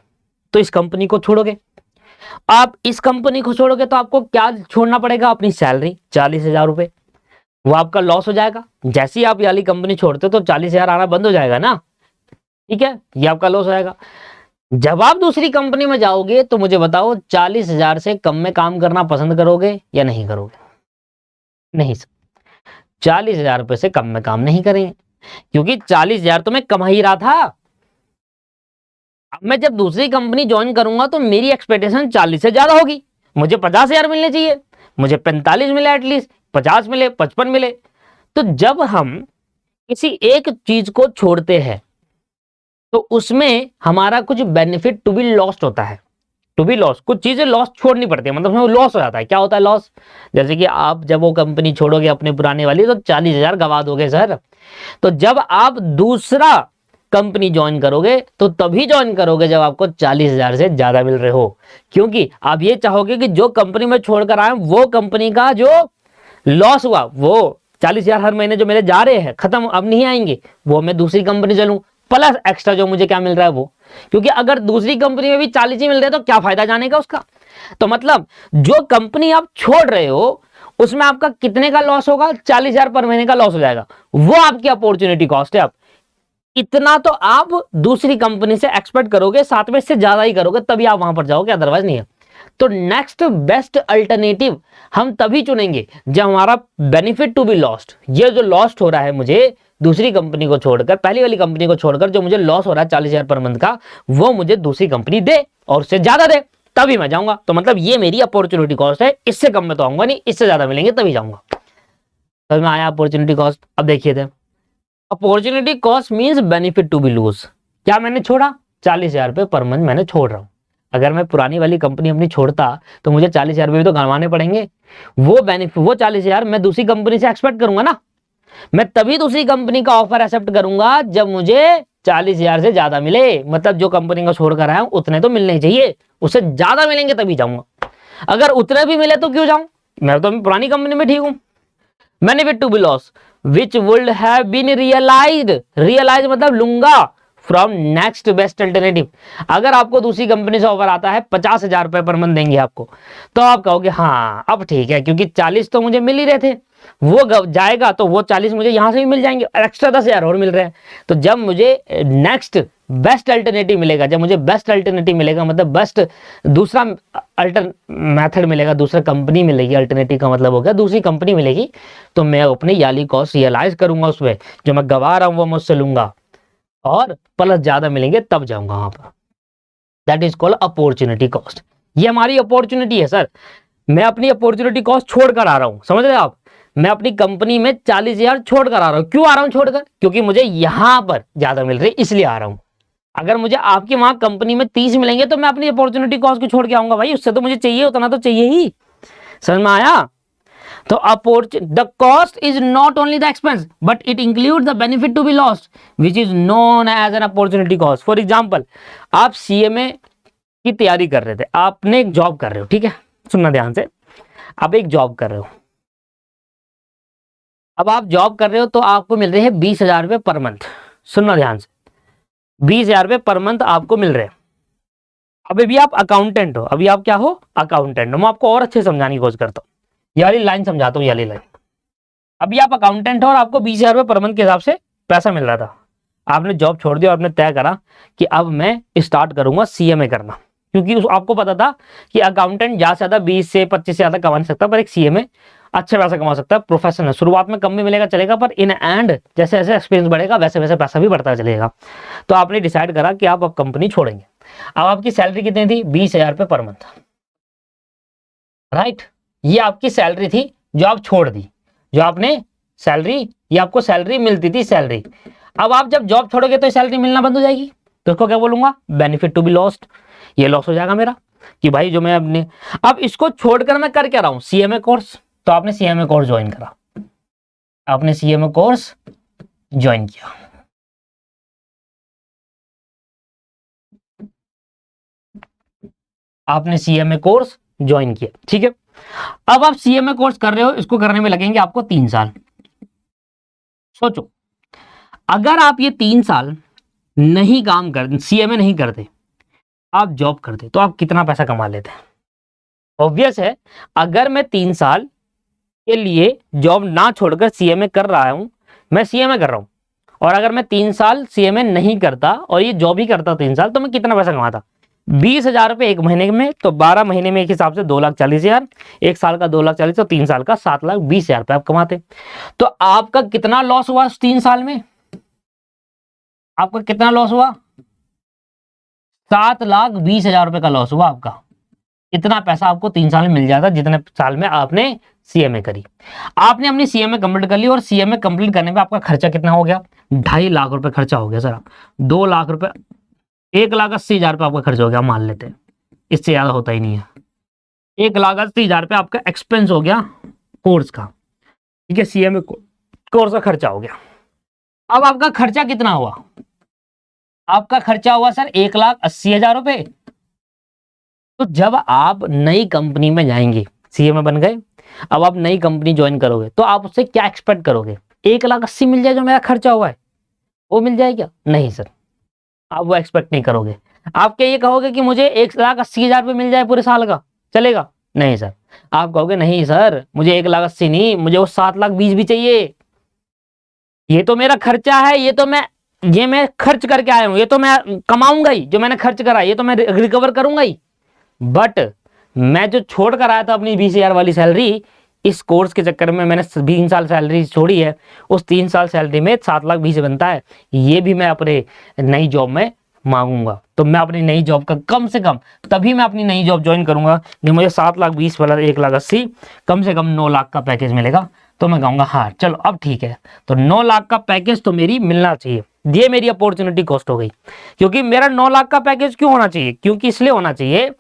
[SPEAKER 1] तो इस कंपनी को छोड़ोगे, आप इस कंपनी को छोड़ोगे तो आपको क्या छोड़ना पड़ेगा? अपनी सैलरी 40,000 रुपये, वो आपका लॉस हो जाएगा। जैसे ही आप ये वाली कंपनी छोड़ते हो तो 40,000 आना बंद हो जाएगा ना, ठीक है, ये आपका लॉस हो जाएगा। जब आप दूसरी कंपनी में जाओगे तो मुझे बताओ 40,000 से कम में काम करना पसंद करोगे या नहीं करोगे? नहीं सर, 40,000 रुपये से कम में काम नहीं करेंगे, क्योंकि 40,000 तो मैं कमा ही रहा था। अब मैं जब दूसरी कंपनी ज्वाइन करूंगा तो मेरी एक्सपेक्टेशन 40 से ज्यादा होगी, मुझे 50,000 मिलने चाहिए, मुझे 45 मिले, एटलीस्ट 50 मिले, 55 मिले। तो जब हम किसी एक चीज को छोड़ते हैं तो उसमें हमारा कुछ बेनिफिट टू बी लॉस्ट होता है। टू बी लॉस, कुछ चीजें लॉस छोड़नी पड़ती है, मतलब लॉस हो जाता है। क्या होता है लॉस? जैसे कि आप जब वो कंपनी छोड़ोगे अपने पुराने वाली तो 40,000 गवा दोगे सर। तो जब आप दूसरा कंपनी ज्वाइन करोगे तो तभी ज्वाइन करोगे जब आपको 40,000 से ज्यादा मिल रहे हो, क्योंकि आप ये चाहोगे कि जो कंपनी में छोड़कर आए वो कंपनी का जो लॉस हुआ, वो 40,000 हर महीने जो मेरे जा रहे हैं खत्म, अब नहीं आएंगे, वो मैं दूसरी कंपनी चलूं, प्लस एक्स्ट्रा जो मुझे क्या मिल रहा है वो, क्योंकि अगर दूसरी कंपनी में भी 40 ही मिल रहे हैं तो क्या फायदा जाने का उसका। तो मतलब जो कंपनी आप छोड़ रहे हो उसमें आपका कितने का लॉस होगा? 40,000 पर महीने का लॉस हो जाएगा, वो आपकी अपॉर्चुनिटी कॉस्ट है। आप इतना तो आप दूसरी कंपनी से एक्सपेक्ट करोगे, साथ में इससे ज्यादा ही करोगे तभी आप वहां पर जाओगे, अदरवाइज नहीं है। तो नेक्स्ट बेस्ट अल्टरनेटिव हम तभी चुनेंगे जब हमारा बेनिफिट टू बी लॉस्ट, ये जो लॉस्ट हो रहा है मुझे दूसरी कंपनी को छोड़कर, पहली वाली कंपनी को छोड़कर जो मुझे लॉस हो रहा है 40,000 पर मंथ का, वो मुझे दूसरी कंपनी दे और उससे ज्यादा दे, तभी मैं जाऊंगा। तो मतलब ये मेरी अपॉर्चुनिटी कॉस्ट है, इससे कम में तो आऊंगा नहीं, इससे ज्यादा मिलेंगे तभी जाऊंगा। समझ में आया अपॉर्चुनिटी कॉस्ट? अब देखिए थे, opportunity cost means benefit to be lose. क्या मैंने छोड़ा? 40,000 रुपये पर मंथ मैंने छोड़ रहा हूं। अगर मैं पुरानी वाली कंपनी अपनी छोड़ता तो मुझे 40,000 रुपये भी तो गंवाने पड़ेंगे। वो बेनिफिट, वो 40,000 मैं दूसरी कंपनी से एक्सपेक्ट करूंगा ना, मैं तभी दूसरी कंपनी का ऑफर एक्सेप्ट करूंगा जब मुझे 40,000 से ज्यादा मिले। मतलब जो कंपनी का छोड़कर आया हूं उतने तो मिलने चाहिए, उससे ज्यादा मिलेंगे तभी जाऊंगा। अगर उतने भी मिले तो क्यों जाऊं, मैं तो पुरानी कंपनी में ठीक हूं। Benefit to be loss which would have been realised, realise मतलब लूंगा फ्रॉम नेक्स्ट बेस्ट अल्टरनेटिव। अगर आपको दूसरी कंपनी से ऑफर आता है 50,000 रुपए पर मंथ देंगे आपको, तो आप कहोगे हाँ अब ठीक है, क्योंकि 40 तो मुझे मिल ही रहे थे, वो जाएगा तो वो 40 मुझे यहां से भी मिल जाएंगे, एक्स्ट्रा 10,000 और मिल रहे हैं। तो जब मुझे नेक्स्ट बेस्ट अल्टरनेटिव मिलेगा, जब मुझे बेस्ट अल्टरनेटिव मिलेगा मतलब बेस्ट दूसरा अल्टर मेथड मिलेगा, दूसरा कंपनी मिलेगी, अल्टरनेटिव का मतलब हो गया दूसरी कंपनी मिलेगी, तो मैं अपनी याली कॉस्ट रियलाइज करूंगा, उसमें जो मैं गवा रहा हूं वो मुझसे लूंगा और प्लस ज्यादा मिलेंगे तब जाऊंगा वहां पर। That is called opportunity cost. ये हमारी अपॉर्चुनिटी है सर, मैं अपनी अपॉर्चुनिटी कॉस्ट छोड़ कर आ रहा हूं, समझ रहे आप? मैं अपनी कंपनी में 40,000 छोड़ कर आ रहा हूं। क्यों आ रहा हूं छोड़कर? क्योंकि मुझे यहां पर ज्यादा मिल रही, इसलिए आ रहा हूं। अगर मुझे आपकी वहां कंपनी में 30 मिलेंगे तो मैं अपनी अपॉर्चुनिटी कॉस्ट को छोड़ के आऊंगा भाई, उससे तो मुझे चाहिए उतना तो चाहिए ही। समझ में आया? तो the cost is not only the expense but it include the benefit to be lost which is known as an opportunity cost. For example, आप सीएमए की तैयारी कर रहे थे, आपने एक जॉब कर रहे हो, ठीक है, सुनना ध्यान से, आप एक जॉब कर रहे हो। अब आप जॉब कर रहे हो तो आपको मिल रहे हैं 20,000 रुपये पर मंथ। सुनना ध्यान से, 20,000 रुपये पर मंथ आपको मिल रहे हैं। अभी भी आप अकाउंटेंट हो, अभी आप क्या हो? अकाउंटेंट हो। मैं आपको और अच्छे समझाने की कोशिश करता हूँ, ये वाली लाइन समझाता हूँ, ये वाली लाइन। अभी आप अकाउंटेंट हो और आपको 20,000 रुपये पर मंथ के हिसाब से पैसा मिल रहा था। आपने जॉब छोड़ दिया और आपने तय करा कि अब मैं स्टार्ट करूंगा सीएमए करना, क्योंकि आपको पता था कि अकाउंटेंट ज्यादा से ज्यादा 20 से 25 से ज्यादा कमा नहीं सकता, पर एक सीएमए अच्छा पैसा कमा सकता है। प्रोफेशनल है, शुरुआत में कम भी मिलेगा चलेगा, पर इन एंड जैसे जैसे एक्सपीरियंस बढ़ेगा वैसे वैसे पैसा भी बढ़ता चलेगा। तो आपने डिसाइड करा कि आप अब कंपनी छोड़ेंगे। अब आपकी सैलरी कितनी थी? 20,000 रुपये पर मंथ, राइट। ये आपकी सैलरी थी जो आप छोड़ दी, जो आपने सैलरी, ये आपको सैलरी मिलती थी, सैलरी। अब आप जब जॉब छोड़ोगे तो सैलरी मिलना बंद हो जाएगी, तो इसको क्या बोलूंगा? Benefit to be lost. ये लॉस हो जाएगा मेरा कि भाई जो मैं अपने, अब इसको छोड़कर मैं कर क्या रहा हूं? CMA course. तो आपने सीएमए कोर्स ज्वाइन करा, आपने सीएमए कोर्स ज्वाइन किया, आपने सीएमए कोर्स ज्वाइन किया, ठीक है। अब आप सीएमए कोर्स कर रहे हो, इसको करने में लगेंगे आपको 3 साल। सोचो, अगर आप ये 3 साल नहीं काम कर, सीएमए नहीं करते, आप जॉब करते, तो आप कितना पैसा कमा लेते? ऑब्वियस है, अगर मैं 3 साल के लिए जॉब ना छोड़कर सीएमए कर रहा हूं, मैं सीएमए कर रहा हूं, और अगर मैं 3 साल सीएमए नहीं करता और ये जॉब ही करता 3 साल, तो मैं कितना पैसा कमाता? 20,000 रुपये एक महीने में, तो 12 महीने में एक हिसाब से 2,40,000, एक साल का 2,40,000, तो 3 साल का 7,20,000 रुपये आप कमाते। तो आपका कितना लॉस हुआ 3 साल में? आपका कितना लॉस हुआ? 7,20,000 रुपये का लॉस हुआ आपका। इतना पैसा आपको 3 साल में मिल जाता जितने साल में आपने सीएमए करी। आपने अपनी सीएमए कंप्लीट कर ली, और सीएमए कंप्लीट करने में आपका खर्चा कितना हो गया? 2.5 लाख रुपए खर्चा हो गया सर। 2 लाख रुपए, 1,80,000 रुपये आपका खर्चा हो गया, मान लेते हैं, इससे ज्यादा होता ही नहीं है। 1,80,000 रुपये आपका एक्सपेंस हो गया कोर्स का, ठीक है, सीएमए कोर्स का खर्चा हो गया। अब आपका खर्चा कितना हुआ? आपका खर्चा हुआ सर 1,80,000 रुपये। तो जब आप नई कंपनी में जाएंगे, सीएमए बन गए, अब आप नई कंपनी ज्वाइन करोगे, तो आप उससे क्या एक्सपेक्ट करोगे? 1,80,000 मिल जाए जो मेरा खर्चा हुआ है, वो मिल जाए क्या? नहीं सर, आप वो एक्सपेक्ट नहीं करोगे। आप क्या ये कहोगे कि मुझे 1,80,000 रुपये मिल जाए पूरे साल का, चलेगा? नहीं सर, आप कहोगे नहीं सर, मुझे 1,80,000 नहीं, मुझे वो 7,20,000 भी चाहिए। ये तो मेरा खर्चा है, ये मैं खर्च करके आया हूं, ये तो मैं कमाऊंगा ही, जो मैंने खर्च करा ये तो मैं रिकवर करूंगा ही। बट मैं जो छोड़ कर आया था अपनी 20,000 वाली सैलरी, इस कोर्स के चक्कर में मैंने 3 साल सैलरी छोड़ी है, उस 3 साल सैलरी में 7,20,000 बनता है, ये भी मैं अपने नई जॉब में मांगूंगा। तो मैं अपनी नई जॉब का कम से कम, तभी मैं अपनी नई जॉब ज्वाइन करूंगा कि मुझे 7,20,000 वाला 1,80,000, कम से कम 9 लाख का पैकेज मिलेगा। तो मैं कहूंगा हाँ चलो अब ठीक है, तो 9 लाख का पैकेज तो मेरी मिलना चाहिए। ये मेरी अपॉर्चुनिटी कॉस्ट हो गई। क्योंकि मेरा 9 लाख का पैकेज क्यों होना चाहिए? क्योंकि इसलिए होना चाहिए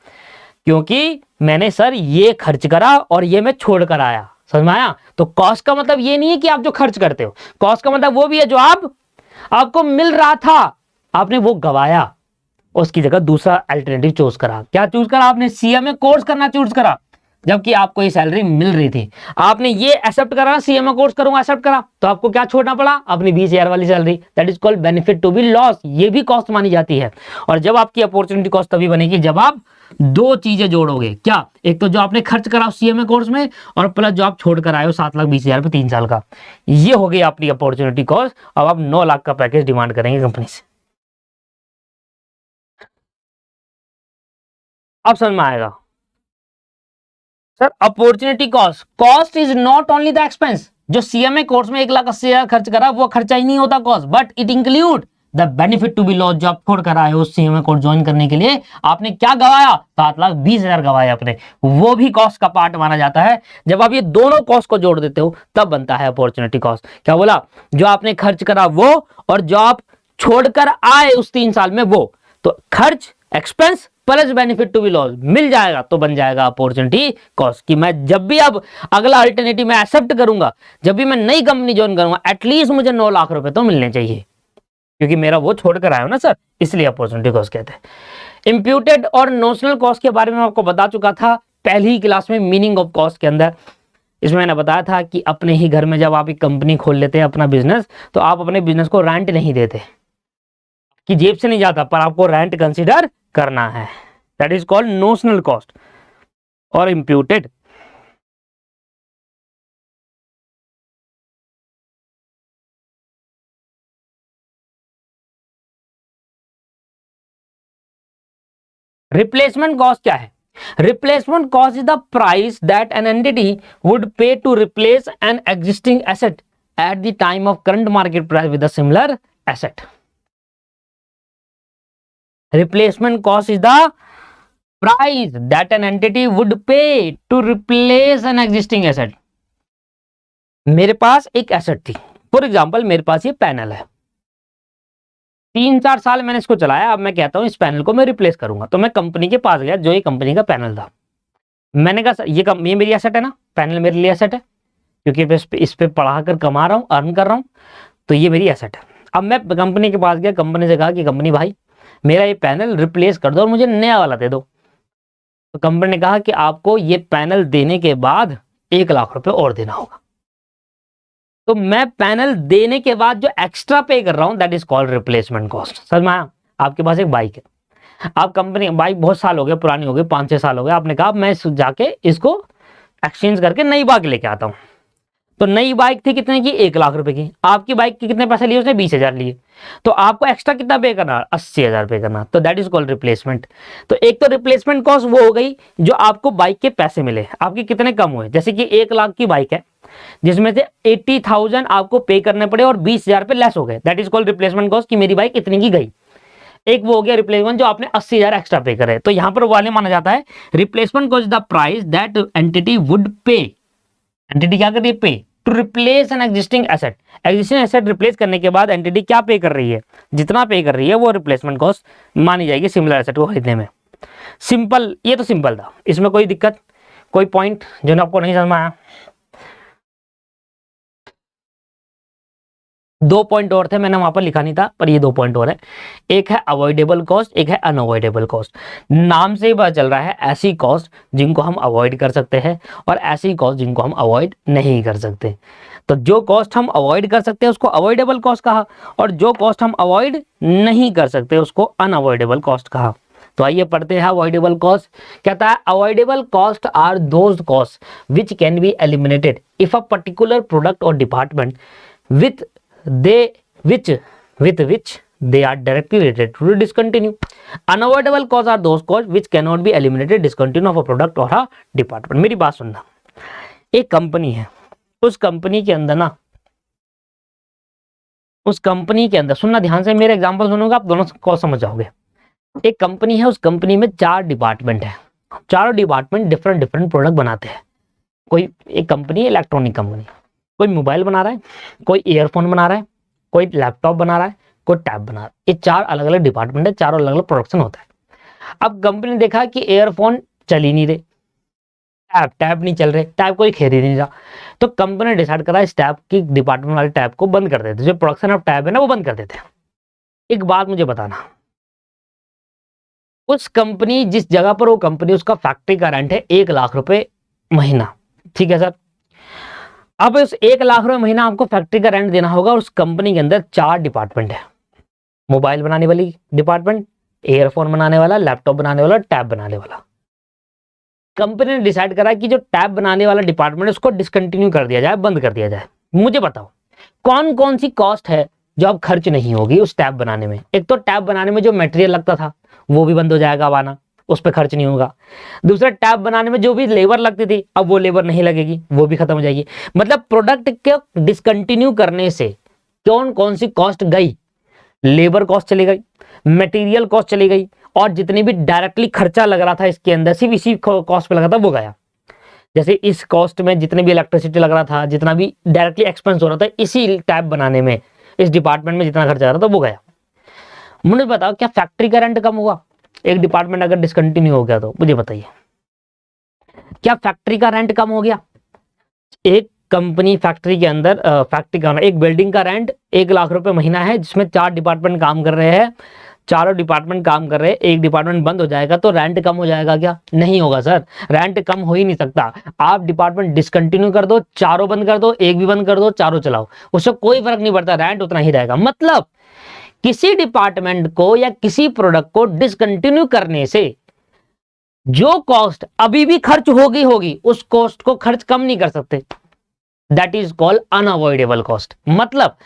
[SPEAKER 1] क्योंकि मैंने सर ये खर्च करा और ये मैं छोड़ कर आया। समझ में आया? तो कॉस्ट का मतलब ये नहीं है कि आप जो खर्च करते हो, कॉस्ट का मतलब वो भी है जो आपको मिल रहा था, आपने वो गवाया, उसकी जगह दूसरा अल्टरनेटिव चूज करा। क्या चूज करा आपने? सीएमए कोर्स करना चूज करा, जबकि आपको ये सैलरी मिल रही थी। आपने ये एक्सेप्ट करा, सीएमए कोर्स करूंगा, एक्सेप्ट करा, तो आपको क्या छोड़ना पड़ा? अपनी 20,000 वाली salary. That is called benefit to be loss. ये भी कॉस्ट मानी जाती है। और जब आपकी अपॉर्चुनिटी कॉस्ट तभी बनेगी जब आप 2 चीजें जोड़ोगे। क्या? एक तो जो आपने खर्च करा सीएमए कोर्स में, और प्लस जो आप छोड़ कर आए हो 7,20,000 रुपये 3 साल का, ये हो गई आपकी अपॉर्चुनिटी कॉस्ट। अब आप 9 लाख का पैकेज डिमांड करेंगे कंपनी से। अब समझ में आएगा sir? Opportunity cost is not only the expense. जो सीएमए कोर्स में 1,80,000 खर्च करा वो खर्चा ही नहीं होता cost, but it include the benefit to be loss, जो आप छोड़ कर आए हो उस सीएमए कोर्स ज्वाइन करने के लिए आपने क्या गवाया, 7,20,000 गवाए आपने, वो भी कॉस्ट का पार्ट माना जाता है। जब आप ये दोनों कॉस्ट को जोड़ देते हो तब बनता है अपॉर्चुनिटी कॉस्ट। क्या बोला, जो आपने खर्च करा वो और जो आप छोड़कर आए उस 3 साल में वो, तो खर्च expense plus benefit to be loss मिल जाएगा तो बन जाएगा अपॉर्चुनिटी कॉस्ट। कि मैं जब भी अब अगला अल्टरनेटिव मैं एक्सेप्ट करूंगा, जब भी मैं नई कंपनी ज्वाइन करूंगा, एटलीस्ट मुझे 9 लाख रुपए तो मिलने चाहिए, क्योंकि मेरा वो छोड़कर आया हो ना सर, इसलिए अपॉर्चुनिटी कॉस्ट कहते हैं। इंप्यूटेड और नोशनल कॉस्ट के बारे में आपको बता चुका था पहली ही क्लास में, मीनिंग ऑफ कॉस्ट के अंदर। इसमें मैंने बताया था कि अपने ही घर में जब आप एक कंपनी खोल लेते हैं अपना बिजनेस, तो आप अपने बिजनेस को रेंट नहीं देते, कि जेब से नहीं जाता, पर आपको रेंट कंसीडर करना है। That is called notional cost or imputed. Replacement cost क्या है? Replacement cost is the price that an entity would pay to replace an existing asset at the time of current market price with a similar asset. Replacement cost is the price that an entity would pay to replace an existing asset. मेरे पास एक asset थी, for example मेरे पास ये panel है, 3-4 साल मैंने इसको चलाया, अब मैं कहता हूं इस पैनल को मैं रिप्लेस करूंगा, तो मैं कंपनी के पास गया जो ये कंपनी का पैनल था, मैंने कहा ये मेरी एसेट है ना, पैनल मेरे लिए एसेट है, क्योंकि इस पे पढ़ा कर कमा रहा हूँ, अर्न कर रहा हूँ, तो ये मेरी एसेट है। अब मैं कंपनी के पास गया, कंपनी से कहा कि कंपनी भाई मेरा ये पैनल रिप्लेस कर दो और मुझे नया वाला दे दो। तो कंपनी ने कहा कि आपको ये पैनल देने के बाद 1 लाख रुपए और देना होगा। तो मैं पैनल देने के बाद जो एक्स्ट्रा पे कर रहा हूं that is called replacement cost. समझ में आया? आपके पास एक बाइक है, आप कंपनी बाइक बहुत साल हो गए, पुरानी हो गई, 5-6 साल हो गए, आपने कहा मैं जाके इसको एक्सचेंज करके नई बाइक लेके आता हूं। तो नई बाइक थी कितने की? 1 लाख रुपए की। आपकी बाइक के कितने पैसे लिए उसने? 20,000 लिए। तो आपको एक्स्ट्रा कितना पे करना? 80,000 पे करना। तो दैट इज कॉल्ड रिप्लेसमेंट। तो एक तो रिप्लेसमेंट कॉस्ट वो हो गई जो आपको बाइक के पैसे मिले, आपके कितने कम हुए। जैसे कि 1 लाख की बाइक है जिसमें से 80,000 आपको पे करने पड़े और 20,000 पे लेस हो गए, that is called replacement cost कि मेरी बाइक इतनी की गई। एक वो हो गया रिप्लेसमेंट जो आपने 80,000 एक्स्ट्रा पे करे। तो यहां पर वाले माना जाता है replacement cost the price that entity would pay, entity क्या कर रही है? Pay to replace an existing asset. Existing asset replace करने के बाद एंटिटी क्या पे कर रही है, जितना पे कर रही है वो रिप्लेसमेंट कॉस्ट मानी जाएगी सिमिलर एसेट को खरीदने में। सिंपल, ये तो सिंपल था, इसमें कोई दिक्कत, कोई पॉइंट जो आपको नहीं समझ में आया? 2 पॉइंट और थे, मैंने वहां पर लिखा नहीं था, पर ये 2 पॉइंट और है। एक है अवॉइडेबल कॉस्ट, एक है अनअवॉइडेबल कॉस्ट। नाम से ही पता चल रहा है ऐसी कॉस्ट जिनको हम अवॉइड कर सकते हैं और ऐसी कॉस्ट जिनको हम अवॉइड नहीं कर सकते। तो जो कॉस्ट हम अवॉइड कर सकते हैं उसको अवॉइडेबल कॉस्ट कहा, और जो कॉस्ट हम अवॉइड नहीं कर सकते उसको अनअवॉइडेबल कॉस्ट कहा। तो आइए पढ़ते हैं अवॉइडेबल कॉस्ट। कहता है avoidable cost are those cost which can be eliminated if a particular product और department with which they are directly related to discontinue. Unavoidable costs are those costs which cannot be eliminated discontinue of a product or a department. मेरी बात सुनना, एक company है, उस company के अंदर ना, उस कंपनी के अंदर सुनना ध्यान से, मेरे एग्जांपल सुनोगे आप दोनों को समझ जाओगे। एक कंपनी है, उस कंपनी में 4 डिपार्टमेंट है, चारों डिपार्टमेंट डिफरेंट प्रोडक्ट बनाते हैं। कोई एक कंपनी, इलेक्ट्रॉनिक कंपनी, कोई मोबाइल बना रहा है, कोई ईयरफोन बना रहा है, कोई लैपटॉप बना रहा है, कोई टैब बना रहा है। ये 4 अलग अलग डिपार्टमेंट है, चारों अलग अलग प्रोडक्शन होता है। अब कंपनी ने देखा कि ईयरफोन चल ही नहीं रहे, टैब नहीं चल रहे, टैब कोई खरीद नहीं रहा, तो कंपनी ने डिसाइड करा इस टैब की डिपार्टमेंट वाले टैब को बंद कर देते, जो प्रोडक्शन ऑफ टैब है ना वो बंद कर देते हैं। एक बात मुझे बताना, उस कंपनी जिस जगह पर वो कंपनी, उसका फैक्ट्री का रेंट है 1 लाख रुपए महीना, ठीक है सर। अब उस 1 लाख रुपए महीना आपको फैक्ट्री का रेंट देना होगा। उस कंपनी के अंदर 4 डिपार्टमेंट है, मोबाइल बनाने वाली डिपार्टमेंट, ईयरफोन बनाने वाला, लैपटॉप बनाने वाला, टैब बनाने वाला। कंपनी ने डिसाइड करा कि जो टैब बनाने वाला डिपार्टमेंट है उसको डिसकंटिन्यू कर दिया जाए, बंद कर दिया जाए। मुझे बताओ कौन कौन सी कॉस्ट है जो अब खर्च नहीं होगी उस टैब बनाने में। एक तो टैब बनाने में जो मटेरियल लगता था वो भी बंद हो जाएगा अब आना, उस पर खर्च नहीं होगा। दूसरा, टैब बनाने में जो भी लेबर लगती थी अब वो लेबर नहीं लगेगी, वो भी खत्म हो जाएगी। मतलब प्रोडक्ट के डिसकंटिन्यू करने से कौन कौन सी कॉस्ट गई, लेबर कॉस्ट चली गई, मटेरियल कॉस्ट चली गई, और जितनी भी डायरेक्टली खर्चा लग रहा था इसके अंदर सिर्फ इसी कॉस्ट पे लगा था वो गया। जैसे इस कॉस्ट में जितने भी इलेक्ट्रिसिटी लग रहा था, जितना भी डायरेक्टली एक्सपेंस हो रहा था इसी टैब बनाने में, इस डिपार्टमेंट में जितना खर्चा आ रहा था वो गया। मुझे बताओ क्या फैक्ट्री का रेंट कम हुआ? एक डिपार्टमेंट अगर डिसकंटिन्यू हो गया तो मुझे बताइए, क्या फैक्ट्री का रेंट कम हो गया? एक कंपनी फैक्ट्री के अंदर फैक्ट्री का एक बिल्डिंग का रेंट 1 लाख रुपए महीना है, जिसमें 4 डिपार्टमेंट काम कर रहे हैं, चारों डिपार्टमेंट काम कर रहे हैं, एक डिपार्टमेंट बंद हो जाएगा तो रेंट कम हो जाएगा क्या? नहीं होगा सर, रेंट कम हो ही नहीं सकता। आप डिपार्टमेंट डिसकंटिन्यू कर दो, चारों बंद कर दो, एक भी बंद कर दो, चारों चलाओ, उससे कोई फर्क नहीं पड़ता, रेंट उतना ही रहेगा। मतलब किसी डिपार्टमेंट को या किसी प्रोडक्ट को डिसकंटिन्यू करने से जो कॉस्ट अभी भी खर्च होगी होगी, उस कॉस्ट को खर्च कम नहीं कर सकते। That is called unavoidable cost. मतलब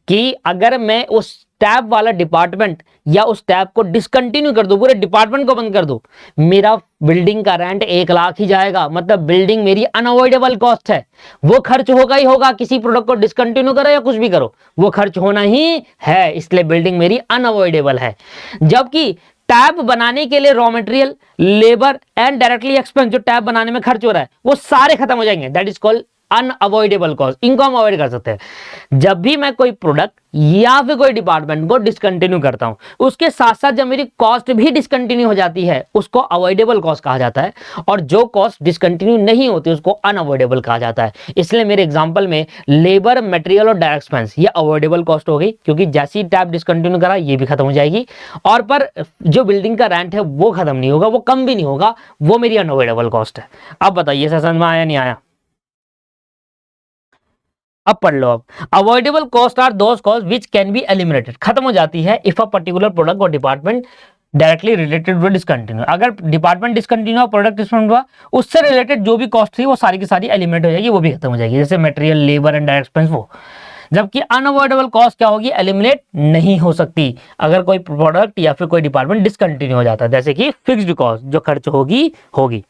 [SPEAKER 1] कि अगर मैं उस टैब वाला डिपार्टमेंट या उस टैब को डिसकंटिन्यू कर दूं, पूरे डिपार्टमेंट को बंद कर दूं, मेरा बिल्डिंग का रेंट 1 लाख ही जाएगा। मतलब बिल्डिंग मेरी अनअवॉइडेबल कॉस्ट है, वो खर्च होगा ही होगा, किसी प्रोडक्ट को डिसकंटिन्यू करो या कुछ भी करो वो खर्च होना ही है, इसलिए बिल्डिंग मेरी अनअवॉइडेबल है। जबकि टैब बनाने के लिए raw material, labour and directly expense जो टैब बनाने में खर्च हो रहा है वो सारे खत्म हो जाएंगे। That is called unavoidable cost, इनको हम अवॉइड कर सकते हैं। जब भी मैं कोई प्रोडक्ट या फिर कोई डिपार्टमेंट को डिसकंटिन्यू करता हूं, उसके साथ साथ जब मेरी कॉस्ट भी डिसकंटिन्यू हो जाती है उसको अवॉइडेबल कॉस्ट कहा जाता है, और जो कॉस्ट डिसकंटिन्यू नहीं होती उसको अनअवॉइडेबल कहा जाता है। इसलिए मेरे एग्जांपल में लेबर, मटेरियल और डायरेक्ट एक्सपेंस ये अवॉइडेबल कॉस्ट हो गई, क्योंकि जैसे ही टैब डिसकंटिन्यू करा ये भी खत्म हो जाएगी, और पर जो बिल्डिंग का रेंट है वो खत्म नहीं होगा, वो कम भी नहीं होगा, वो मेरी अनअवॉइडेबल कॉस्ट है। अब बताइए समझ में आया नहीं आया? अब पढ़ लो। अब avoidable cost are those cost which can be eliminated, खत्म हो जाती है इफ अ पर्टिकुलर प्रोडक्ट और department directly related to discontinue. अगर डिपार्टमेंट डिसकंटिन्यू हुआ, प्रोडक्ट डिसकंटिन्यू हुआ, उससे रिलेटेड जो भी कॉस्ट थी वो सारी की सारी एलिमिनेट हो जाएगी, वो भी खत्म हो जाएगी, जैसे material, labour and direct expense वो। जबकि अनअवॉइडेबल कॉस्ट क्या होगी? एलिमिनेट नहीं हो सकती अगर कोई प्रोडक्ट या फिर कोई डिपार्टमेंट डिसकंटिन्यू हो जाता है, जैसे कि फिक्स्ड कॉस्ट जो खर्च होगी होगी।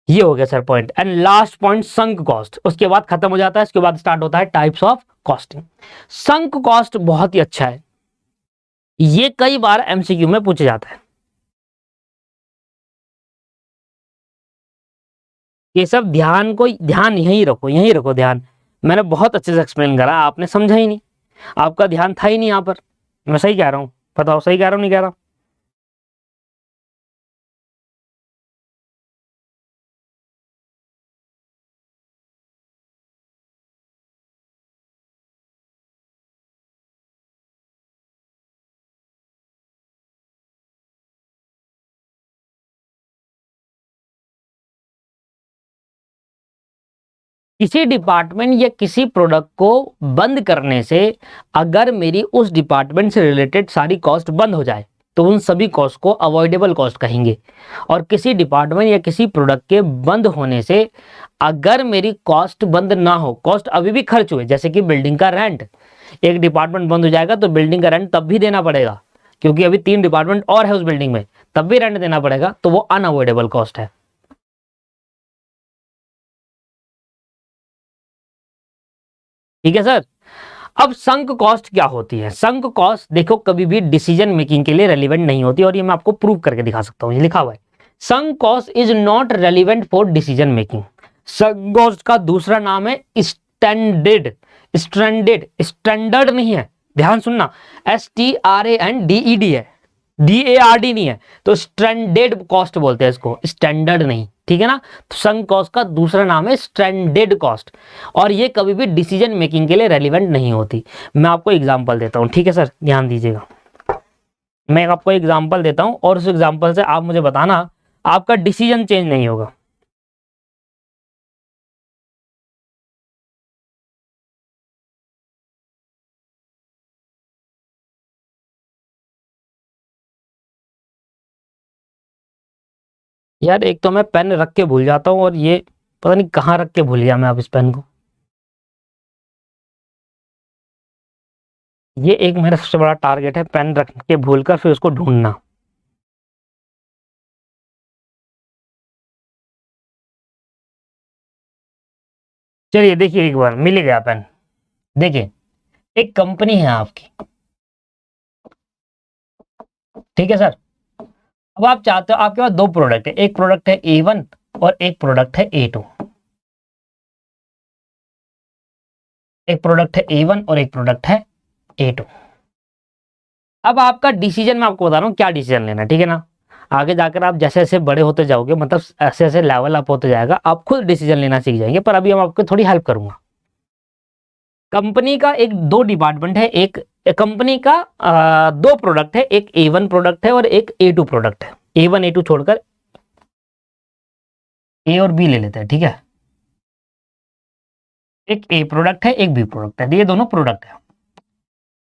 [SPEAKER 1] ये हो गया sir point. And last point sunk cost, उसके बाद खत्म हो जाता है, इसके बाद स्टार्ट होता है types of costing. Sunk cost बहुत ही अच्छा है, ये कई बार एमसीक्यू में पूछा जाता है। ये सब ध्यान को ध्यान यहीं रखो ध्यान। मैंने बहुत अच्छे से एक्सप्लेन करा, आपने समझा ही नहीं, आपका ध्यान था ही नहीं यहाँ पर। मैं सही कह रहा हूँ? बताओ सही कह रहा हूँ नहीं कह रहा? किसी डिपार्टमेंट या किसी प्रोडक्ट को बंद करने से अगर मेरी उस डिपार्टमेंट से रिलेटेड सारी कॉस्ट बंद हो जाए तो उन सभी कॉस्ट को अवॉइडेबल कॉस्ट कहेंगे। और किसी डिपार्टमेंट या किसी प्रोडक्ट के बंद होने से अगर मेरी कॉस्ट बंद ना हो, कॉस्ट अभी भी खर्च हुए, जैसे कि बिल्डिंग का रेंट, एक डिपार्टमेंट बंद हो जाएगा तो बिल्डिंग का रेंट तब भी देना पड़ेगा, क्योंकि अभी 3 डिपार्टमेंट और है उस बिल्डिंग में, तब भी रेंट देना पड़ेगा, तो वो अनअवॉइडेबल कॉस्ट है। ठीक है सर। अब संक कॉस्ट क्या होती है? संक कॉस्ट देखो कभी भी डिसीजन मेकिंग के लिए रेलिवेंट नहीं होती, और ये मैं आपको प्रूव करके दिखा सकता हूं, ये लिखा हुआ है। Sunk cost is not relevant for decision making. Sunk cost का दूसरा नाम है स्टैंडर्ड। स्टैंडर्ड नहीं है, ध्यान सुनना, STRANDED है, DARD नहीं है, तो स्टैंडर्ड कॉस्ट बोलते हैं इसको, स्टैंडर्ड नहीं, ठीक है ना? तो संक कॉस्ट का दूसरा नाम है स्टैंडर्ड कॉस्ट, और ये कभी भी डिसीजन मेकिंग के लिए रेलिवेंट नहीं होती। मैं आपको एग्जांपल देता हूं, ठीक है सर, ध्यान दीजिएगा। मैं आपको एग्जांपल देता हूं और उस एग्जांपल से आप मुझे बताना, आपका डिसीजन चेंज नहीं होगा। यार एक तो मैं पेन रख के भूल जाता हूँ, और ये पता नहीं कहाँ रख के भूल गया मैं अब इस पेन को। ये एक मेरा सबसे बड़ा टारगेट है, पेन रख के भूल कर फिर उसको ढूंढना। चलिए देखिए, एक बार मिल गया पेन, देखिए एक कंपनी है आपकी, ठीक है सर। अब आप चाहते हो, आपके पास दो प्रोडक्ट है, एक प्रोडक्ट है A1 और एक प्रोडक्ट है A2। एक प्रोडक्ट है A1 और एक प्रोडक्ट है A2। अब आपका डिसीजन, मैं आपको बता रहा हूं क्या डिसीजन लेना है, ठीक है ना। आगे जाकर आप जैसे जैसे बड़े होते जाओगे, मतलब ऐसे ऐसे लेवल अप होते जाएगा, आप खुद डिसीजन लेना सीख जाएंगे, पर अभी हम आपको थोड़ी हेल्प करूंगा। कंपनी का एक दो डिपार्टमेंट है, एक कंपनी का दो प्रोडक्ट है, एक A1 प्रोडक्ट है और एक A2 प्रोडक्ट है। A1 A2 छोड़कर A और B ले लेते हैं, ठीक है। एक A प्रोडक्ट है, एक B प्रोडक्ट है, ये दोनों प्रोडक्ट है।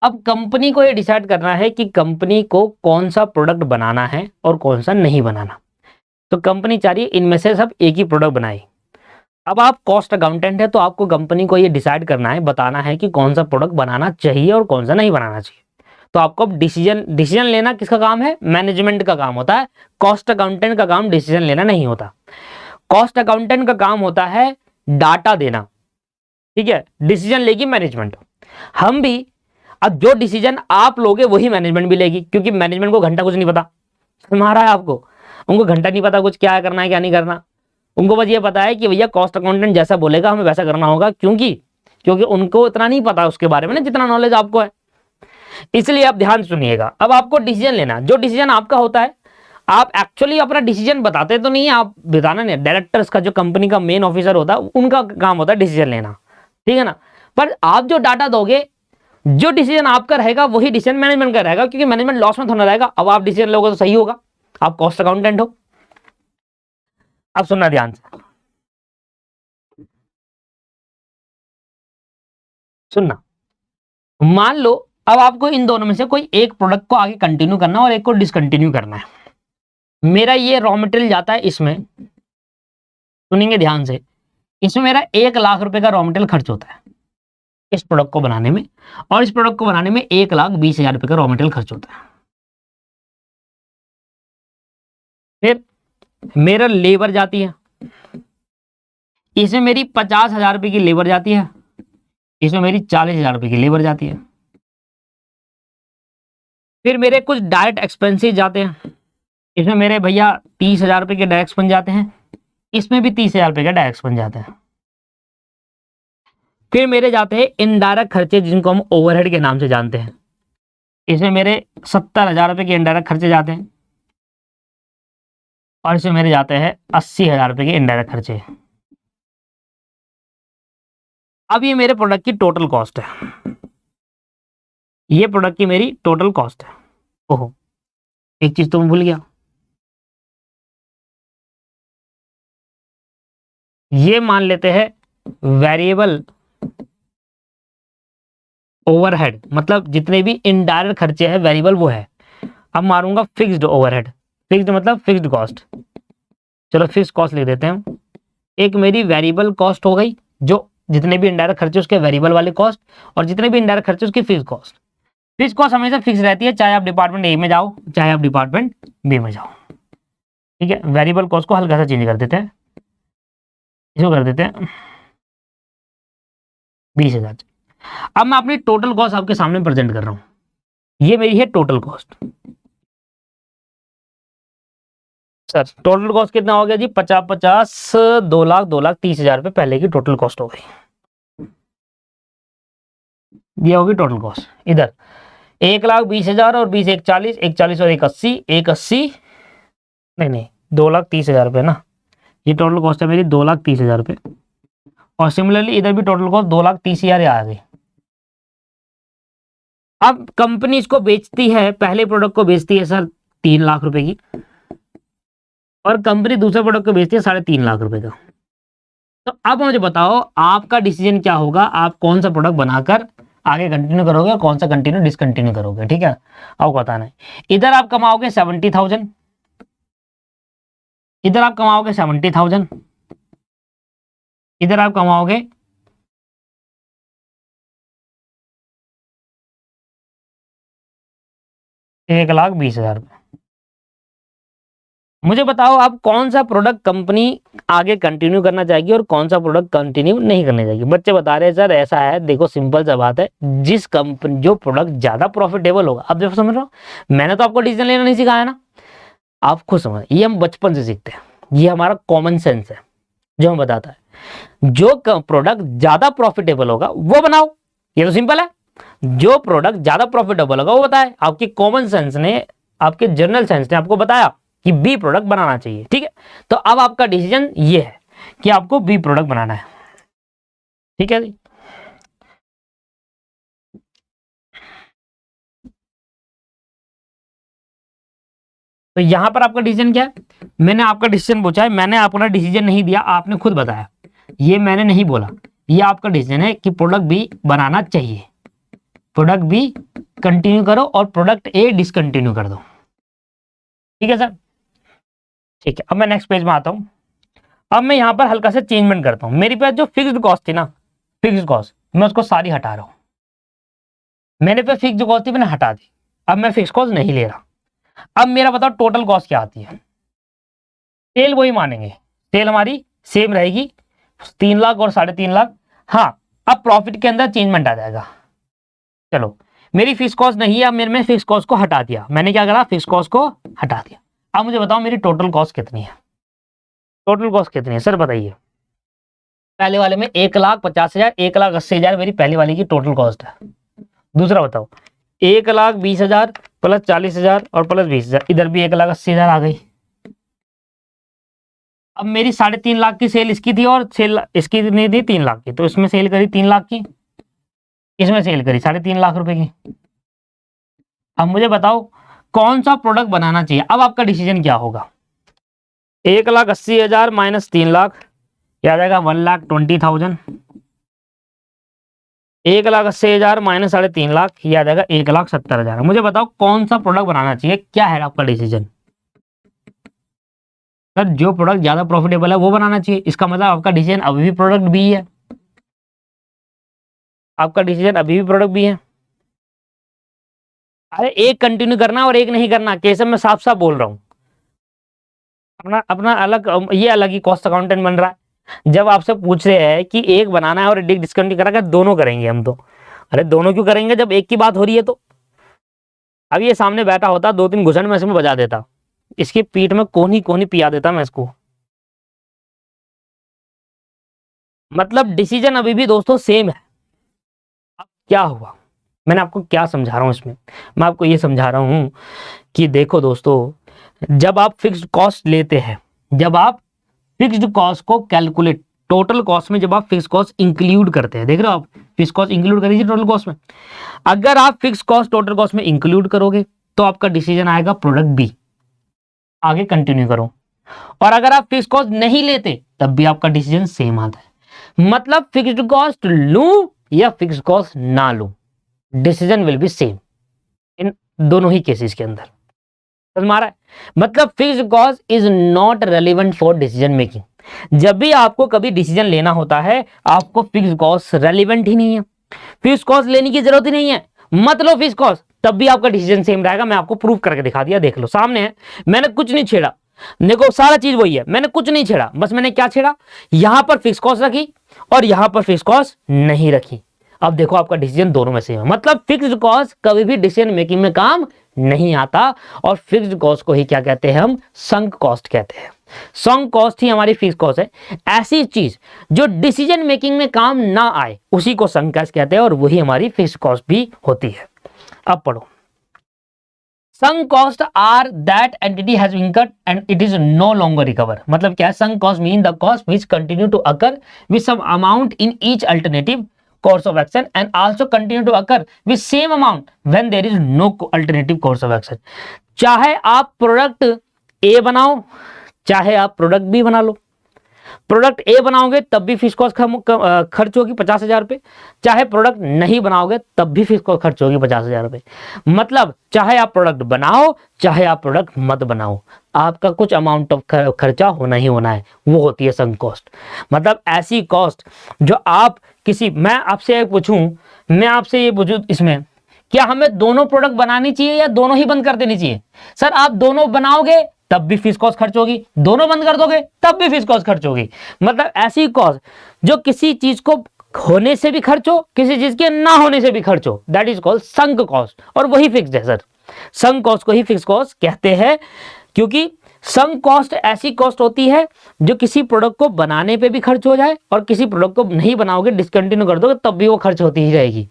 [SPEAKER 1] अब कंपनी को ये डिसाइड करना है कि कंपनी को कौन सा प्रोडक्ट बनाना है और कौन सा नहीं बनाना। तो कंपनी चाह रही है इनमें से सब एक ही प्रोडक्ट बनाए। अब आप कॉस्ट अकाउंटेंट है, तो आपको कंपनी को ये डिसाइड करना है, बताना है कि कौन सा प्रोडक्ट बनाना चाहिए और कौन सा नहीं बनाना चाहिए। तो आपको अब डिसीजन डिसीजन लेना किसका काम है? मैनेजमेंट का काम होता है। कॉस्ट अकाउंटेंट का काम डिसीजन लेना नहीं होता। कॉस्ट अकाउंटेंट का काम होता है डाटा देना, ठीक है। डिसीजन लेगी मैनेजमेंट। हम भी, अब जो डिसीजन आप लोगे वही मैनेजमेंट भी लेगी, क्योंकि मैनेजमेंट को घंटा कुछ नहीं पता, मारा है आपको। उनको घंटा नहीं पता कुछ क्या करना है क्या नहीं करना। उनको बस ये पता है कि भैया कॉस्ट अकाउंटेंट जैसा बोलेगा हमें वैसा करना होगा, क्योंकि क्योंकि उनको इतना नहीं पता उसके बारे में ना जितना नॉलेज आपको है। इसलिए आप ध्यान सुनिएगा। अब आपको डिसीजन लेना, जो डिसीजन आपका होता है, आप एक्चुअली अपना डिसीजन बताते तो नहीं है, आप बताना नहीं। डायरेक्टर्स का, जो कंपनी का मेन ऑफिसर होता है, उनका काम होता है डिसीजन लेना, ठीक है ना। पर आप जो डाटा दोगे, जो डिसीजन आपका रहेगा वही डिसीजन मैनेजमेंट का रहेगा, क्योंकि मैनेजमेंट लॉस में थोड़ा रहेगा। अब आप डिसीजन लोगे तो सही होगा, आप कॉस्ट अकाउंटेंट हो। अब सुनना ध्यान से, सुनना। मान लो अब आपको इन दोनों में से कोई एक प्रोडक्ट को आगे कंटिन्यू करना है और एक को डिसकंटिन्यू करना है। मेरा ये रॉ मटेरियल जाता है इसमें, सुनेंगे ध्यान से। इसमें मेरा 1 लाख रुपए का रॉ मटेरियल खर्च होता है इस प्रोडक्ट को बनाने में, और इस प्रोडक्ट को बनाने में 1,20,000 रुपए का रॉ मटेरियल खर्च होता है। फिर मेरा लेबर जाती है, इसमें मेरी 50,000 रुपए की लेबर जाती है, इसमें मेरी 40,000 रुपए की लेबर जाती है। फिर मेरे कुछ डायरेक्ट एक्सपेंसेस जाते हैं, इसमें मेरे भैया 30,000 रुपए के डायरेक्ट बन जाते हैं, इसमें भी 30,000 रुपए का डायरेक्ट बन जाते हैं। फिर मेरे जाते हैं इनडायरेक्ट खर्चे, जिनको हम ओवरहेड के नाम से जानते हैं। इसमें मेरे 70,000 रुपए के इनडायरेक्ट खर्चे जाते हैं, और इसमें मेरे जाते हैं 80,000 रुपए के इनडायरेक्ट खर्चे। अब ये मेरे प्रोडक्ट की टोटल कॉस्ट है, ये प्रोडक्ट की मेरी टोटल कॉस्ट है। ओहो, एक चीज तो मैं भूल गया, ये मान लेते हैं वेरिएबल ओवरहेड, मतलब जितने भी इनडायरेक्ट खर्चे हैं वेरिएबल वो है। अब मारूंगा फिक्स्ड ओवरहेड, फिक्स्ड मतलब फिक्स्ड कॉस्ट। चलो फिक्स कॉस्ट लिख देते हैं। एक मेरी वेरिएबल कॉस्ट हो गई, जो जितने भी इनडायरेक्ट खर्चे उसके वेरिएबल वाले कॉस्ट, और जितने भी इनडायरेक्ट खर्चे उसकी फिक्स कॉस्ट। फिक्स कॉस्ट हमेशा फिक्स रहती है, चाहे आप डिपार्टमेंट ए में जाओ चाहे आप डिपार्टमेंट बी में जाओ, ठीक है। वेरिएबल कॉस्ट को हल्का सा चेंज कर देते हैं, इसको कर देते हैं 20,000। अब मैं अपनी टोटल कॉस्ट आपके सामने प्रेजेंट कर रहा हूं, ये मेरी है total cost. Sir total cost कितना हो गया जी? 50-50, 2 लाख 2,30,000 रुपए पहले की टोटल कॉस्ट हो गई। ये होगी टोटल कॉस्ट। इधर 1,20,000 और 20 एक 40, एक 40 और एक 80, एक 80, नहीं नहीं 2,30,000 रुपए ना। ये टोटल कॉस्ट है मेरी 2,30,000 रुपए, और सिमिलरली इधर भी टोटल कॉस्ट 2,30,000 आ गई। अब कंपनी इसको बेचती है, पहले प्रोडक्ट को बेचती है सर 3 लाख रुपए की, और कंपनी दूसरे प्रोडक्ट को बेचती है 3.5 लाख रुपए का। तो अब मुझे बताओ आपका डिसीजन क्या होगा, आप कौन सा प्रोडक्ट बनाकर आगे कंटिन्यू करोगे और कौन सा कंटिन्यू डिसकंटिन्यू करोगे, ठीक है। आपको बताना है। इधर आप कमाओगे 70,000, इधर आप कमाओगे 70,000, इधर आप कमाओगे 1,20,000 रुपए। मुझे बताओ आप कौन सा प्रोडक्ट कंपनी आगे कंटिन्यू करना चाहेगी और कौन सा प्रोडक्ट कंटिन्यू नहीं करना चाहेगी। बच्चे बता रहे हैं सर ऐसा है, देखो सिंपल सा बात है, जिस कंपनी जो प्रोडक्ट ज्यादा प्रॉफिटेबल होगा, अब देखो समझ रहे हो, मैंने तो आपको डिसीजन लेना नहीं सिखाया ना, आप खुद समझ, ये हम बचपन से सीखते हैं, ये हमारा कॉमन सेंस है जो हम बताता है। जो प्रोडक्ट ज्यादा प्रॉफिटेबल होगा वो बनाओ, ये तो सिंपल है। जो प्रोडक्ट ज्यादा प्रॉफिटेबल होगा वो बताए, आपकी कॉमन सेंस ने, आपके जर्नल सेंस ने आपको बताया कि बी प्रोडक्ट बनाना चाहिए, ठीक है। तो अब आपका डिसीजन ये है कि आपको बी प्रोडक्ट बनाना है, ठीक है जी। तो यहां पर आपका डिसीजन क्या है, मैंने आपका डिसीजन पूछा है, मैंने अपना डिसीजन नहीं दिया, आपने खुद बताया, ये मैंने नहीं बोला, ये आपका डिसीजन है कि प्रोडक्ट बी बनाना चाहिए, प्रोडक्ट बी कंटिन्यू करो और प्रोडक्ट ए डिसकंटिन्यू कर दो, ठीक है सर। ठीक है, अब मैं नेक्स्ट पेज में आता हूं। अब मैं यहां पर हल्का सा चेंजमेंट करता हूं, मेरे पास जो फिक्स्ड कॉस्ट थी ना, फिक्स्ड कॉस्ट मैं उसको सारी हटा रहा हूं, मैंने पे फिक्स्ड कॉस्ट थी मैंने हटा दी, अब मैं फिक्स कॉस्ट नहीं ले रहा। अब मेरा बताओ टोटल कॉस्ट क्या आती है, सेल वही मानेंगे, सेल हमारी सेम रहेगी 3 लाख और 3.5 लाख। हाँ, अब प्रॉफिट के अंदर चेंजमेंट आ जाएगा। चलो, मेरी फिक्स कॉस्ट नहीं है, अब मैंने फिक्स कॉस्ट को हटा दिया, मैंने क्या करा, फिक्स कॉस्ट को हटा दिया। अब मुझे बताओ मेरी टोटल कॉस्ट कितनी है, टोटल कॉस्ट कितनी है सर बताइए। पहले वाले में 1,50,000, 1,80,000 मेरी पहले वाले की टोटल कॉस्ट है। दूसरा बताओ 1,20,000 प्लस 40,000 और प्लस 20,000, इधर भी 1,80,000 आ गई। अब मेरी 3.5 लाख की सेल इसकी थी और सेल इसकी नहीं थी 3 लाख की, तो इसमें सेल करी 3 लाख की, इसमें सेल करी 3.5 लाख रुपए की। अब मुझे बताओ कौन सा प्रोडक्ट बनाना चाहिए, अब आपका डिसीजन क्या होगा। 1,80,000 माइनस 3 लाख क्या आ जाएगा, 1,20,000। 1,80,000 माइनस 3.5 लाख ये आ जाएगा 1,70,000। मुझे बताओ कौन सा प्रोडक्ट बनाना चाहिए, क्या है आपका डिसीजन। सर जो प्रोडक्ट ज्यादा प्रॉफिटेबल है वो बनाना चाहिए, इसका मतलब आपका डिसीजन अभी भी प्रोडक्ट बी है, आपका डिसीजन अभी भी प्रोडक्ट बी है। अरे एक कंटिन्यू करना और एक नहीं करना, कैसे मैं साफ साफ बोल रहा हूं, अपना अपना अलग, ये अलग ही कॉस्ट अकाउंटेंट बन रहा है। जब आपसे पूछ रहे हैं कि एक बनाना है और एक डिस्कंटिन्यू करा, दोनों करेंगे हम तो, अरे दोनों क्यों करेंगे जब एक की बात हो रही है तो। अब ये सामने बैठा होता 2-3 घुसन में इसमें बजा देता, इसकी पीठ में कोनी कोनी पिया देता मैं इसको। मतलब डिसीजन अभी भी दोस्तों सेम है। अब क्या हुआ, मैंने आपको क्या समझा रहा हूं इसमें, मैं आपको ये समझा रहा हूं कि देखो दोस्तों, जब आप फिक्स्ड कॉस्ट लेते हैं, जब आप फिक्स्ड कॉस्ट को कैलकुलेट, टोटल कॉस्ट में जब आप फिक्स कॉस्ट इंक्लूड करते हैं, देख रहे हो आप, फिक्स कॉस्ट इंक्लूड कर दीजिए टोटल कॉस्ट में। अगर आप फिक्स कॉस्ट टोटल कॉस्ट में इंक्लूड करोगे तो आपका डिसीजन आएगा प्रोडक्ट बी, आगे कंटिन्यू करो। और अगर आप फिक्स कॉस्ट नहीं लेते तब भी आपका डिसीजन सेम आता है। मतलब फिक्स्ड कॉस्ट लूं या फिक्स कॉस्ट ना लूं, decision will be same in दोनों ही केसेस के अंदर। समझ में आ रहा है, मतलब fixed cost is not relevant for decision making. जब भी आपको कभी डिसीजन लेना होता है आपको फिक्स्ड कॉस्ट रेलिवेंट ही नहीं है, फिक्स्ड कॉस्ट लेने की जरूरत ही नहीं है, मत लो फिक्स्ड कॉस्ट, तब भी आपका डिसीजन सेम रहेगा। मैं आपको प्रूफ करके दिखा दिया, देख लो सामने है, मैंने कुछ नहीं छेड़ा, देखो सारा चीज वही है, मैंने कुछ नहीं छेड़ा, बस मैंने क्या छेड़ा, यहां पर फिक्स कॉस्ट रखी और यहां पर फिक्स कॉस्ट नहीं रखी। अब देखो आपका डिसीजन दोनों में सेम है, मतलब फिक्स्ड कॉस्ट कभी भी डिसीजन मेकिंग में काम नहीं आता। और फिक्स्ड कॉस्ट को ही क्या कहते हैं हम, संक कॉस्ट कहते हैं। संक कॉस्ट ही हमारी फिक्स कॉस्ट है, ऐसी चीज जो डिसीजन मेकिंग में काम ना आए उसी को संक कॉस्ट कहते हैं और वही हमारी फिक्स कॉस्ट भी होती है। अब पढ़ो, sunk cost are that entity has incurred and it is no longer recover। मतलब क्या है, sunk cost mean the cost which continue to occur with some amount in each alternative course of action and also continue to occur with same amount when there is no alternative course of action। चाहे आप product ए बनाओ चाहे आप product B बना लो, product ए बनाओगे तब भी fix cost खर्च होगी 50,000 रुपए, चाहे प्रोडक्ट नहीं बनाओगे तब भी फिक्स कॉस्ट खर्च होगी 50,000 रुपए। मतलब चाहे आप प्रोडक्ट बनाओ चाहे आप प्रोडक्ट मत बनाओ, आपका कुछ अमाउंट ऑफ खर्चा होना ही होना है, वो होती है संक कॉस्ट। मतलब ऐसी कॉस्ट जो आप किसी, मैं आपसे ये पूछूं इसमें, क्या हमें दोनों प्रोडक्ट बनानी चाहिए या दोनों ही बंद कर देनी चाहिए। सर आप दोनों बनाओगे तब भी फिक्स कॉस्ट खर्च होगी, दोनों बंद कर दोगे तब भी फिक्स कॉस्ट खर्च होगी। मतलब ऐसी कॉस्ट जो किसी चीज को होने से भी खर्च हो, किसी चीज के ना होने से भी खर्च हो, that is called sunk cost, और वही फिक्स्ड है सर। संक कॉस्ट को ही फिक्स कॉस्ट कहते हैं, क्योंकि संक कॉस्ट ऐसी कॉस्ट होती है जो किसी प्रोडक्ट को बनाने पे भी खर्च हो जाए और किसी प्रोडक्ट को नहीं बनाओगे, डिसकंटिन्यू कर दोगे, तब भी वो खर्च होती ही रहेगी,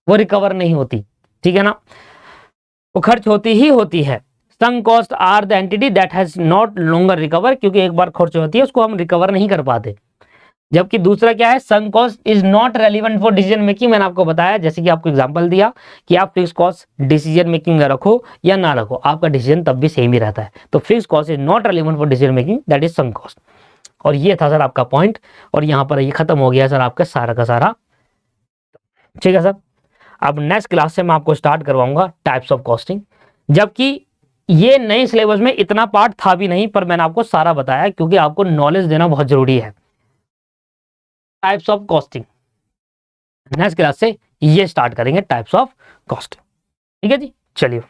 [SPEAKER 1] वो रिकवर नहीं होती, ठीक है ना, वो खर्च होती ही होती है। Sunk cost are the entity that has not longer recover, क्योंकि एक बार खर्च होती है उसको हम रिकवर नहीं कर पाते। जबकि दूसरा क्या है, sunk cost is not relevant for decision making. मैंने आपको बताया, जैसे कि आपको एग्जांपल दिया कि आप फिक्स कॉस्ट डिसीजन मेकिंग में रखो या ना रखो, आपका डिसीजन तब भी सेम ही रहता है। तो fix cost is not relevant for decision making, that is sunk cost. और ये था सर आपका पॉइंट, और यहाँ पर ये खत्म हो गया सर आपका सारा का सारा, ठीक है सर। अब नेक्स्ट क्लास से मैं आपको स्टार्ट करवाऊंगा टाइप्स ऑफ कॉस्टिंग, जबकि ये नए सिलेबस में इतना पार्ट था भी नहीं, पर मैंने आपको सारा बताया क्योंकि आपको नॉलेज देना बहुत जरूरी है। Types of costing next class से ये स्टार्ट करेंगे, टाइप्स ऑफ कॉस्टिंग, ठीक है जी, चलिए।